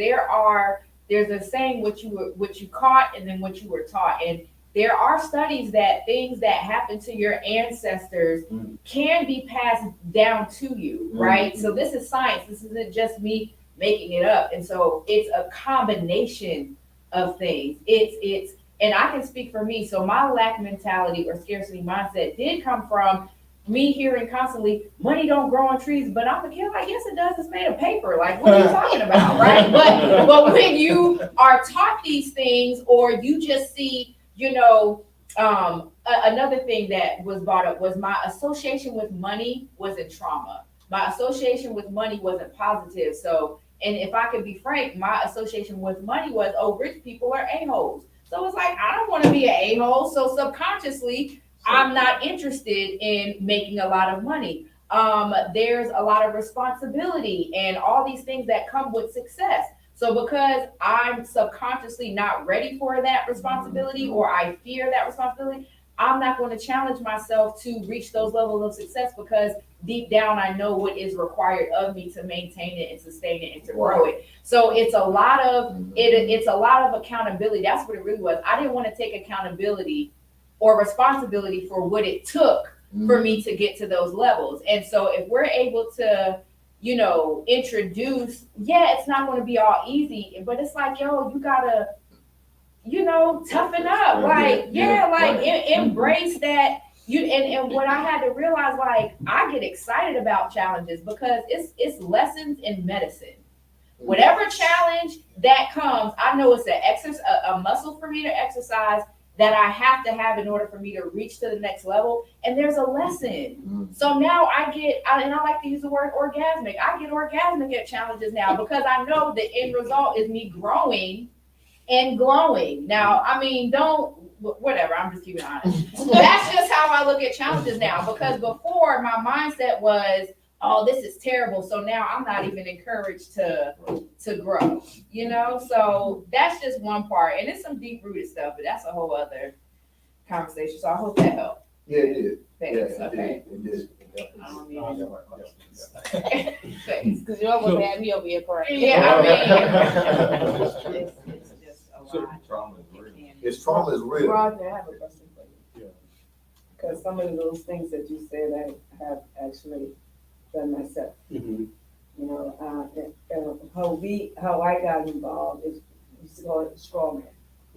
there's a saying what you caught and then what you were taught. And there are studies that things that happen to your ancestors can be passed down to you, right? So this is science. This isn't just me making it up. And so it's a combination of things. And I can speak for me. So my lack mentality or scarcity mindset did come from me hearing constantly, money don't grow on trees, but I'm a kid, like, yes, it does. It's made of paper. Like, what are you talking about, right? But when you are taught these things, or you just see, another thing that was brought up was my association with money was in trauma. My association with money wasn't positive. So, and if I could be frank, my association with money was, oh, rich people are a-holes. So it's like, I don't want to be an a-hole. So subconsciously, I'm not interested in making a lot of money. There's a lot of responsibility and all these things that come with success. So because I'm subconsciously not ready for that responsibility, or I fear that responsibility, I'm not going to challenge myself to reach those levels of success, because deep down I know what is required of me to maintain it and sustain it and to grow it. So it's a lot of it's a lot of accountability. That's what it really was. I didn't want to take accountability or responsibility for what it took for me to get to those levels. And so if we're able to, introduce, it's not going to be all easy, but it's like, yo, you gotta, toughen up. Like, embrace that. And what I had to realize, like, I get excited about challenges because it's lessons in medicine. Whatever challenge that comes, I know it's a muscle for me to exercise that I have to have in order for me to reach to the next level. And there's a lesson. So now and I like to use the word orgasmic. I get orgasmic at challenges now, because I know the end result is me growing and glowing. Now, I mean, whatever, I'm just keeping it honest. That's just how I look at challenges now, because before my mindset was, oh, this is terrible. So now I'm not even encouraged to grow, So that's just one part. And it's some deep rooted stuff, but that's a whole other conversation. So I hope that helped. Yeah, it did. Thanks. Yeah, Okay. It did. I don't need Thanks, because you almost had me over here crying. Yeah, I mean, it's just a lot. Trauma is real. His trauma is real. Roger, I have a question for you. Yeah. Because some of those things that you said, I have actually done myself. Mhm. How I got involved is, we used to call it straw man.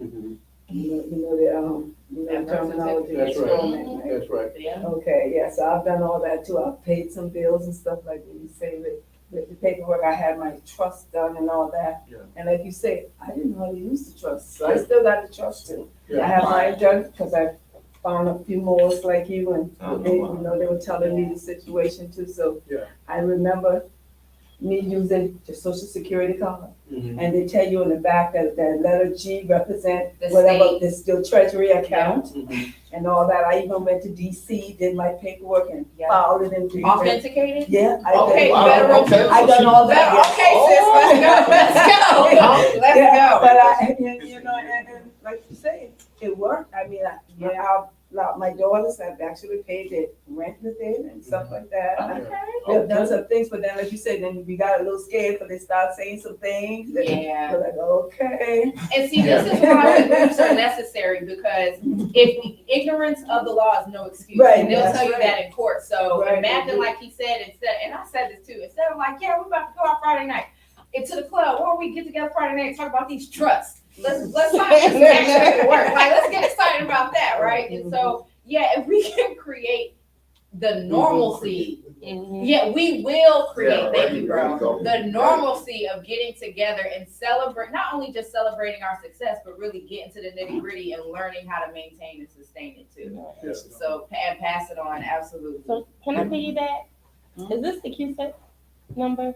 Mhm. The terminology, That's right. straw man, right? That's right. Yeah. Okay, yeah, so I've done all that too. I've paid some bills and stuff like that. You say with the paperwork, I had my trust done and all that. Yeah. And like you say, I didn't know how to use the trust, so I still got the trust too. Yeah. I have mine done because I found a few more like you, and they were telling me the situation too. So Yeah. I remember me using the social security card, Mhm. and they tell you in the back that letter G represent The whatever the treasury account Mhm. and all that. I even went to DC, did my paperwork and filed it in. Authenticated? Yeah. Okay, Wow, better. okay. I done all that. Okay, sis, let's go. Let's go. But and like you say, it worked. I mean, my daughters have actually paid their rent with it and stuff like that. They've done some things, but then, like you said, then we got a little scared because they start saying some things. And Yeah. we're like, okay. And see, this is why the rules are necessary, because if ignorance of the law is no excuse, Right, and they'll that's tell you right. that in court. So Right, imagine, like he said, and I said this too, instead of like, yeah, we're about to go out Friday night into the club, or we get together Friday night and talk about these trusts. Let's talk this actually work. Like, let's get excited about that, right? And so, if we can create the normalcy, we will create. Thank you, bro. The normalcy of getting together and celebrate, not only just celebrating our success, but really getting to the nitty gritty and learning how to maintain and sustain it too. Yeah. So, and pass it on, absolutely. So can I piggyback? Is this the QSEC number?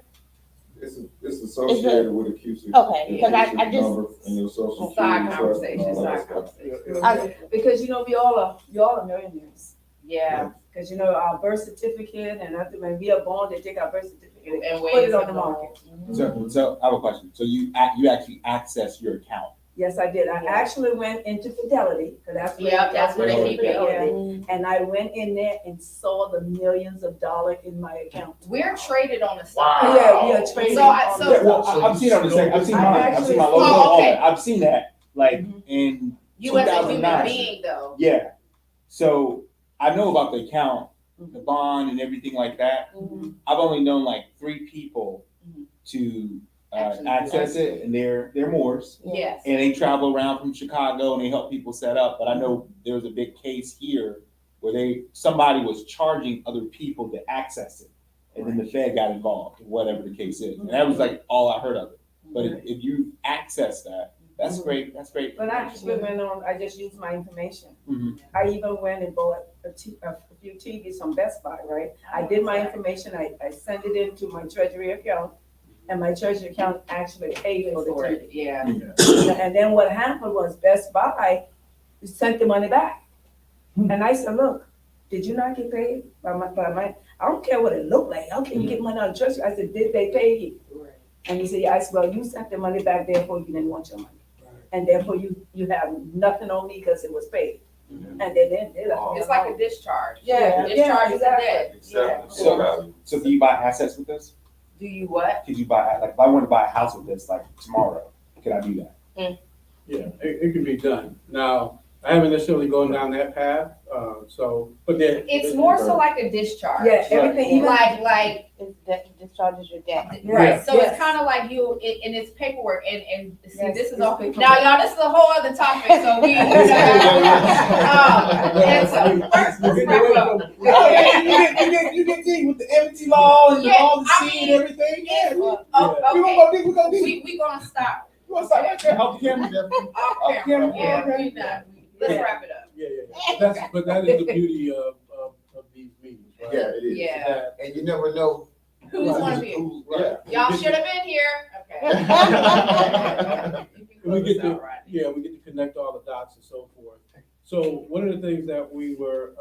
It's associated with a QC. Okay, because I just, Number and your social Side security trust and conversation, all that side stuff. conversation. Because we all are millionaires. Yeah. Because our birth certificate and after when we are born, they take our birth certificate And put ways it on of the going. market. So I have a question. So you actually access your account? Yes, I did. I actually went into Fidelity, because That's where they keep it. Yeah. And I went in there and saw the millions of dollars in my account. We're traded on the stock. Wow. Yeah, we are trading. Well, I've seen it on the same. I've seen mine. I've seen my logo. Oh, All okay. that. I've seen that. Like in You as a human 2009. being, though. Yeah. So I know about the account, the bond, and everything like that. Mhm. I've only known like 3 people to access it, and they're Moors. Yes. And they travel around from Chicago and they help people set up. But I know there was a big case here where somebody was charging other people to access it. And then the Fed got involved, whatever the case is. And that was like all I heard of it. But if you access that, that's great, that's great. But I actually went on, I just used my information. Mhm. I even went and bought a few TVs from Best Buy, right? I did my information, I sent it into my treasury account, and my treasury account actually paid for the TV. Yeah. And then what happened was Best Buy sent the money back. And I said, look, did you not get paid by my, I don't care what it looked like, how can you get money out of treasury? I said, did they pay you? And he said, yeah. I said, well, you sent the money back, therefore you didn't want your money. And therefore you have nothing on me because it was paid. And they did. It's like a discharge. Yeah, Discharge is a exactly. debt. Accept So- value. So can you buy assets with this? Do you what? Could you buy, like, if I wanted to buy a house with this, like, tomorrow, could I do that? Yeah, it can be done. Now, I haven't necessarily gone down that path, but then. It's more so like a discharge. Yeah, everything, even. Like, Is that discharges your debt? right, so it's Yes. kind of like and it's paperwork, and see, Yes, this is it's all, paperwork. now, y'all, this is a whole other topic, so we, and so, first, let's wrap up. You get deep with the empty law and Yeah, all the I seed mean, and everything. Yeah, we Okay, we gonna deep. we gonna stop. You wanna stop right there? Help the camera. Off camera, camera, yeah, okay. we not, let's wrap it up. Yeah. But that is the beauty of these meetings, right? Yeah, it is. Yeah. That- And you never know. Who's gonna be? Yeah. Y'all should have been here. Okay. We get to, Right. yeah, we get to connect all the dots and so forth. So one of the things that we were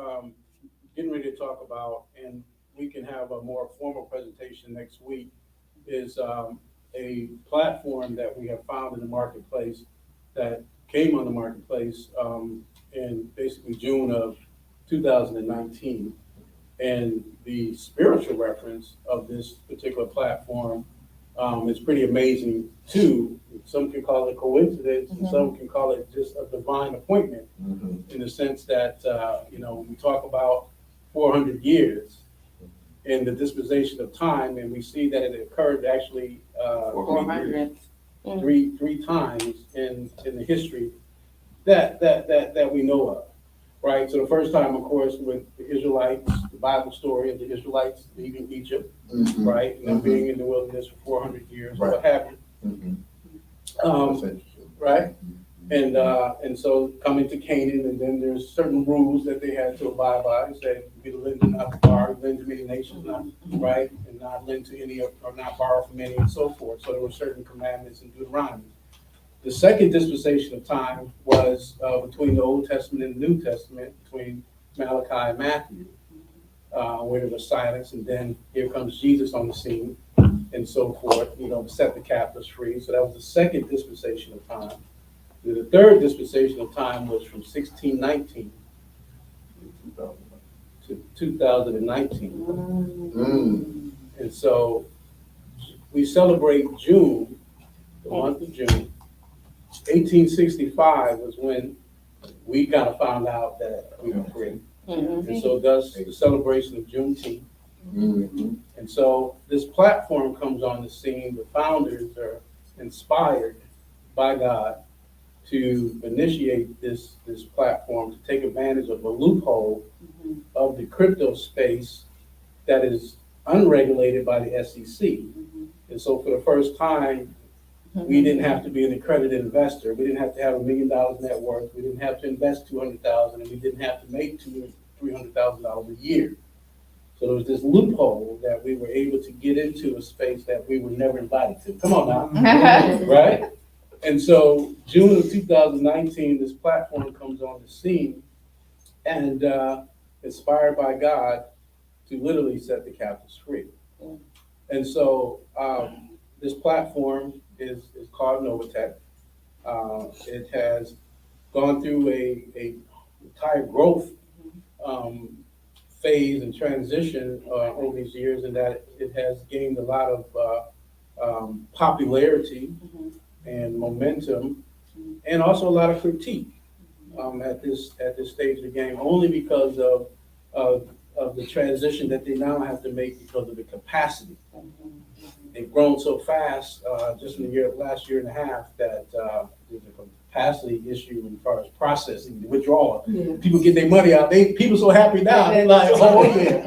getting ready to talk about, and we can have a more formal presentation next week, is a platform that we have found in the marketplace that came on the marketplace in basically June of 2019. And the spiritual reference of this particular platform is pretty amazing too. Some can call it coincidence, and some can call it just a divine appointment, in the sense that, when we talk about 400 years in the dispensation of time, and we see that it occurred actually 400. three times in the history that we know of, right? So the first time, of course, with the Israelites, the Bible story of the Israelites leaving Egypt, right? And them being in the wilderness for 400 years, or what have you. Right? And so coming to Canaan, and then there's certain rules that they had to abide by. It said, be the lender, not the borrower, lend to many nations, not, right? And not lend to any, or not borrow from any, and so forth. So there were certain commandments in Deuteronomy. The second dispensation of time was between the Old Testament and the New Testament, between Malachi and Matthew, where there was silence, and then here comes Jesus on the scene, and so forth, to set the captives free. So that was the second dispensation of time. The third dispensation of time was from 1619 to 2019. And so we celebrate June, the month of June. 1865 was when we kind of found out that we were free. And so thus the celebration of Juneteenth. And so this platform comes on the scene. The founders are inspired by God to initiate this platform, to take advantage of a loophole of the crypto space that is unregulated by the SEC. And so for the first time, we didn't have to be an accredited investor. We didn't have to have $1 million net worth. We didn't have to invest $200,000, and we didn't have to make $300,000 a year. So there was this loophole that we were able to get into a space that we were never invited to. Come on now, right? And so June of 2019, this platform comes on the scene, and inspired by God to literally set the captives free. And so this platform is called Novatech. It has gone through a entire growth phase and transition over these years, and that it has gained a lot of popularity and momentum, and also a lot of critique at this stage of the game, only because of the transition that they now have to make because of the capacity. they've grown so fast, just in the last year and a half, that there's a capacity issue as far as processing, the withdrawal. Yeah. People get their money out, people so happy now, they're like, oh yeah.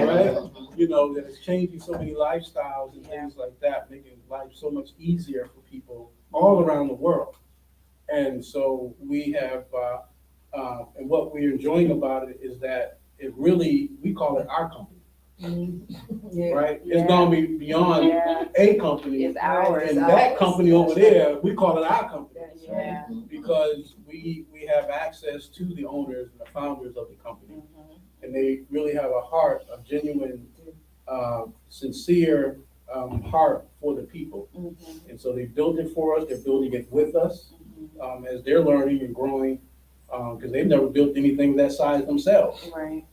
Right? You know, that it's changing so many lifestyles and things like that, making life so much easier for people all around the world. And so we have, and what we're enjoying about it is that it really, we call it our company. Yeah. Right? It's gonna be beyond Yeah. a company. It's ours. And that company over there, we call it our company. Yeah. Because we have access to the owners and the founders of the company. And they really have a heart, a genuine, sincere heart for the people. And so they built it for us, they're building it with us as they're learning and growing, because they've never built anything that size themselves. Right.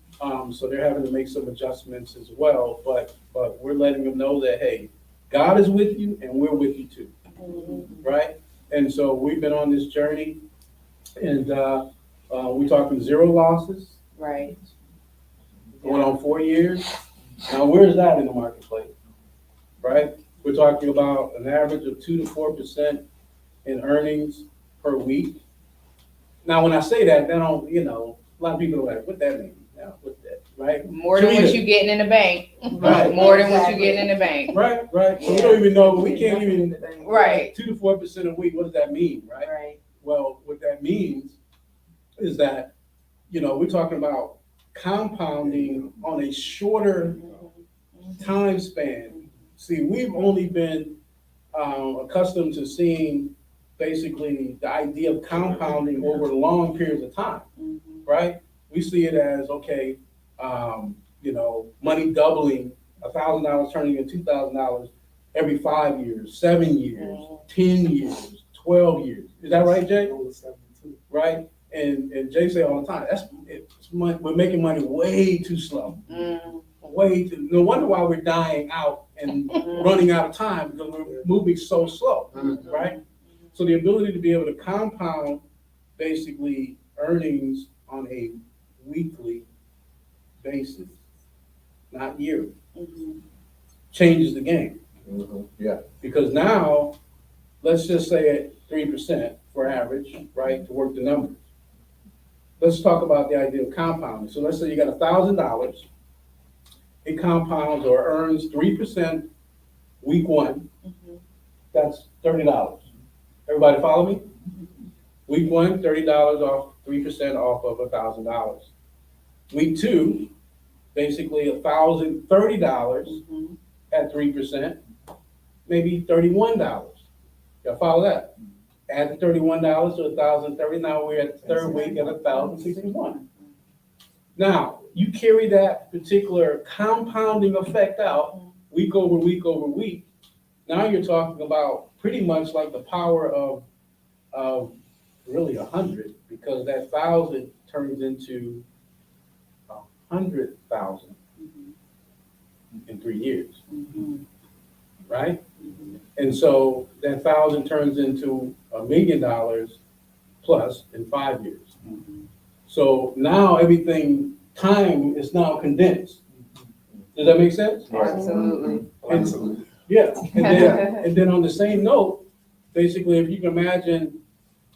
So they're having to make some adjustments as well, but we're letting them know that, hey, God is with you and we're with you too, right? And so we've been on this journey, and we're talking 0 losses, Right. going on 4 years. Now, where is that in the marketplace, right? We're talking about an average of 2 to 4% in earnings per week. Now, when I say that, then a lot of people are like, what that mean? Now, what's that, right? More than what you getting in the bank. Right. More than what you getting in the bank. Right. So we don't even know, we can't even, Right. 2 to 4% a week, what does that mean, right? Right. Well, what that means is that, we're talking about compounding on a shorter time span. See, we've only been accustomed to seeing basically the idea of compounding over long periods of time, right? We see it as, okay, money doubling, $1,000 turning into $2,000 every 5 years, 7 years, 10 years, 12 years. Is that right, Jay? Right? And Jay say all the time, we're making money way too slow. Way too, no wonder why we're dying out and running out of time, because we're moving so slow, right? So the ability to be able to compound basically earnings on a weekly basis, not yearly, changes the game. Yeah. Because now, let's just say at 3% for average, right, to work the numbers. Let's talk about the idea of compounding. So let's say you got $1,000, it compounds or earns 3% week 1, that's $30. Everybody follow me? Week 1, $30 off, 3% off of $1,000. Week 2, basically $1,030 at 3%, maybe $31. Y'all follow that? Add the $31 to $1,030. Now we're at the third week at $1,061. Now you carry that particular compounding effect out week over week over week. Now you're talking about pretty much like the power of really 100, because that 1,000 turns into 100,000 in 3 years, right? And so that 1,000 turns into $1 million plus in 5 years. So now everything, time is now condensed. Does that make sense? Absolutely. Absolutely. Yeah, and then on the same note, basically, if you can imagine,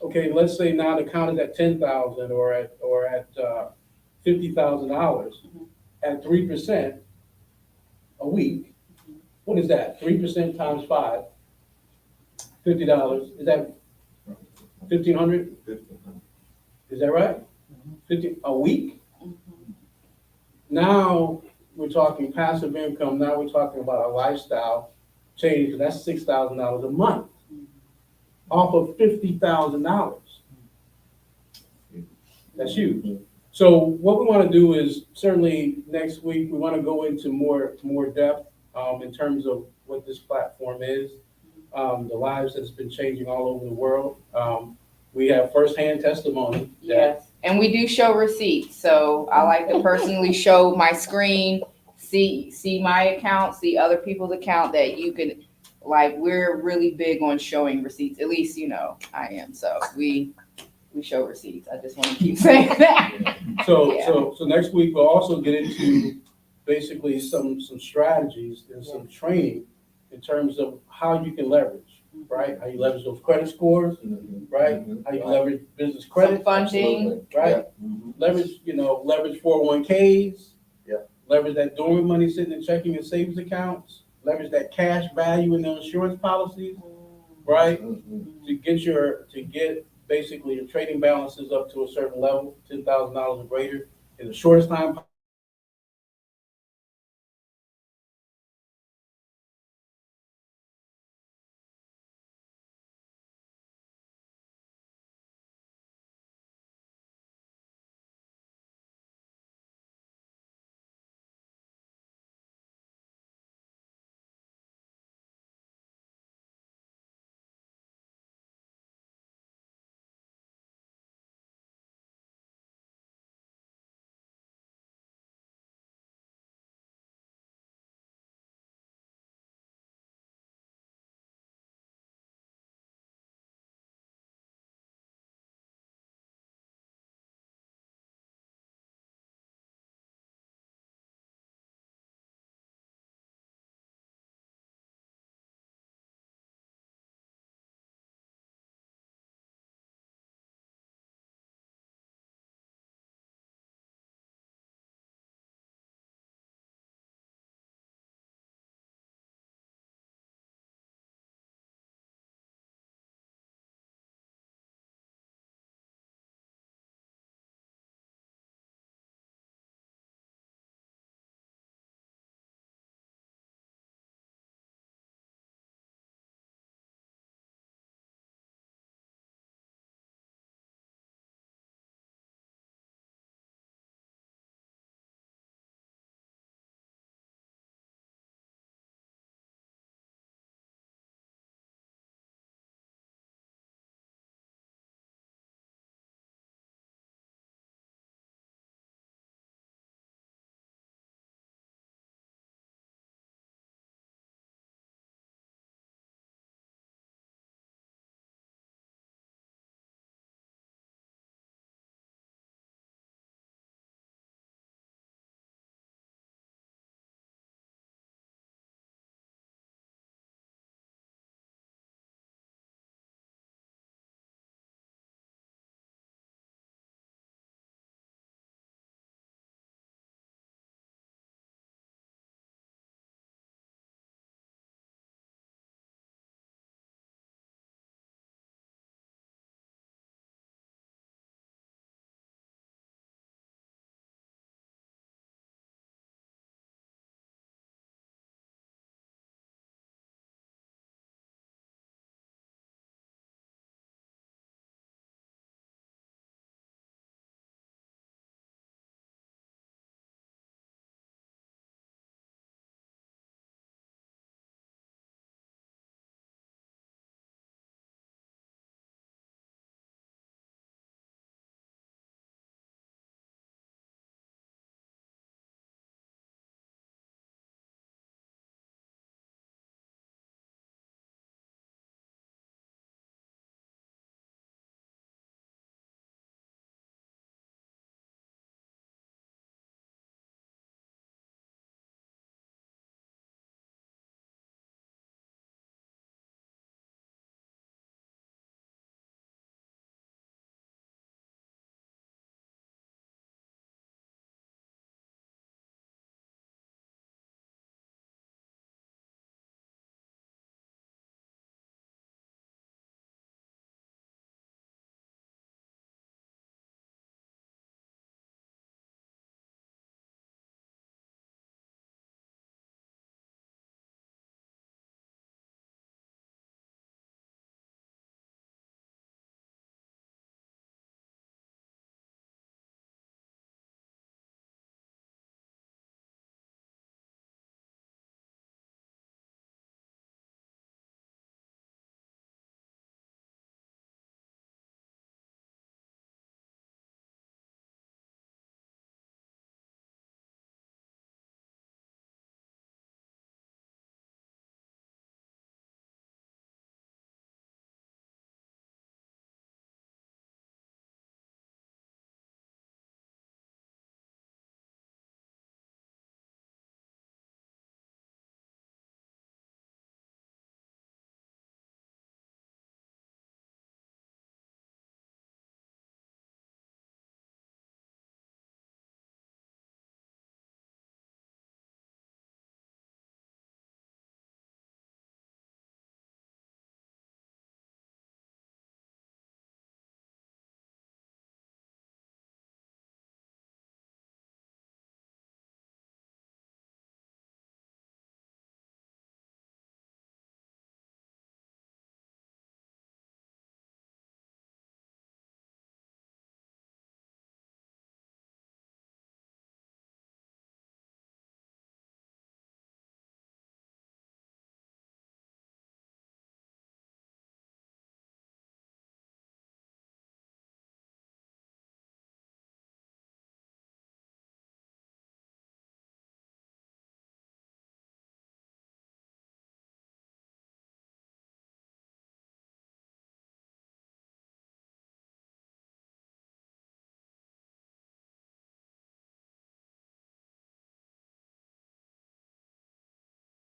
okay, let's say now the count is at 10,000 or at $50,000 at 3% a week. What is that? 3% times 5, $50. Is that 1,500? Is that right? 50 a week? Now we're talking passive income. Now we're talking about a lifestyle change. That's $6,000 a month off of $50,000. That's huge. So what we want to do is certainly next week we want to go into more depth in terms of what this platform is, the lives that it's been changing all over the world. We have firsthand testimony. Yes, and we do show receipts. So I like to personally show my screen, see my account, see other people's account, that you can, like, we're really big on showing receipts. At least, I am. So we show receipts. I just want to keep saying that. So next week we'll also get into basically some strategies and some training in terms of how you can leverage, right? How you leverage those credit scores, right? How you leverage business Some credit, funding. right? Leverage, leverage 401ks. Yeah. Leverage that dormant money sitting in checking and savings accounts. Leverage that cash value in the insurance policies, right? To get basically your trading balances up to a certain level, $10,000 or greater, in the shortest time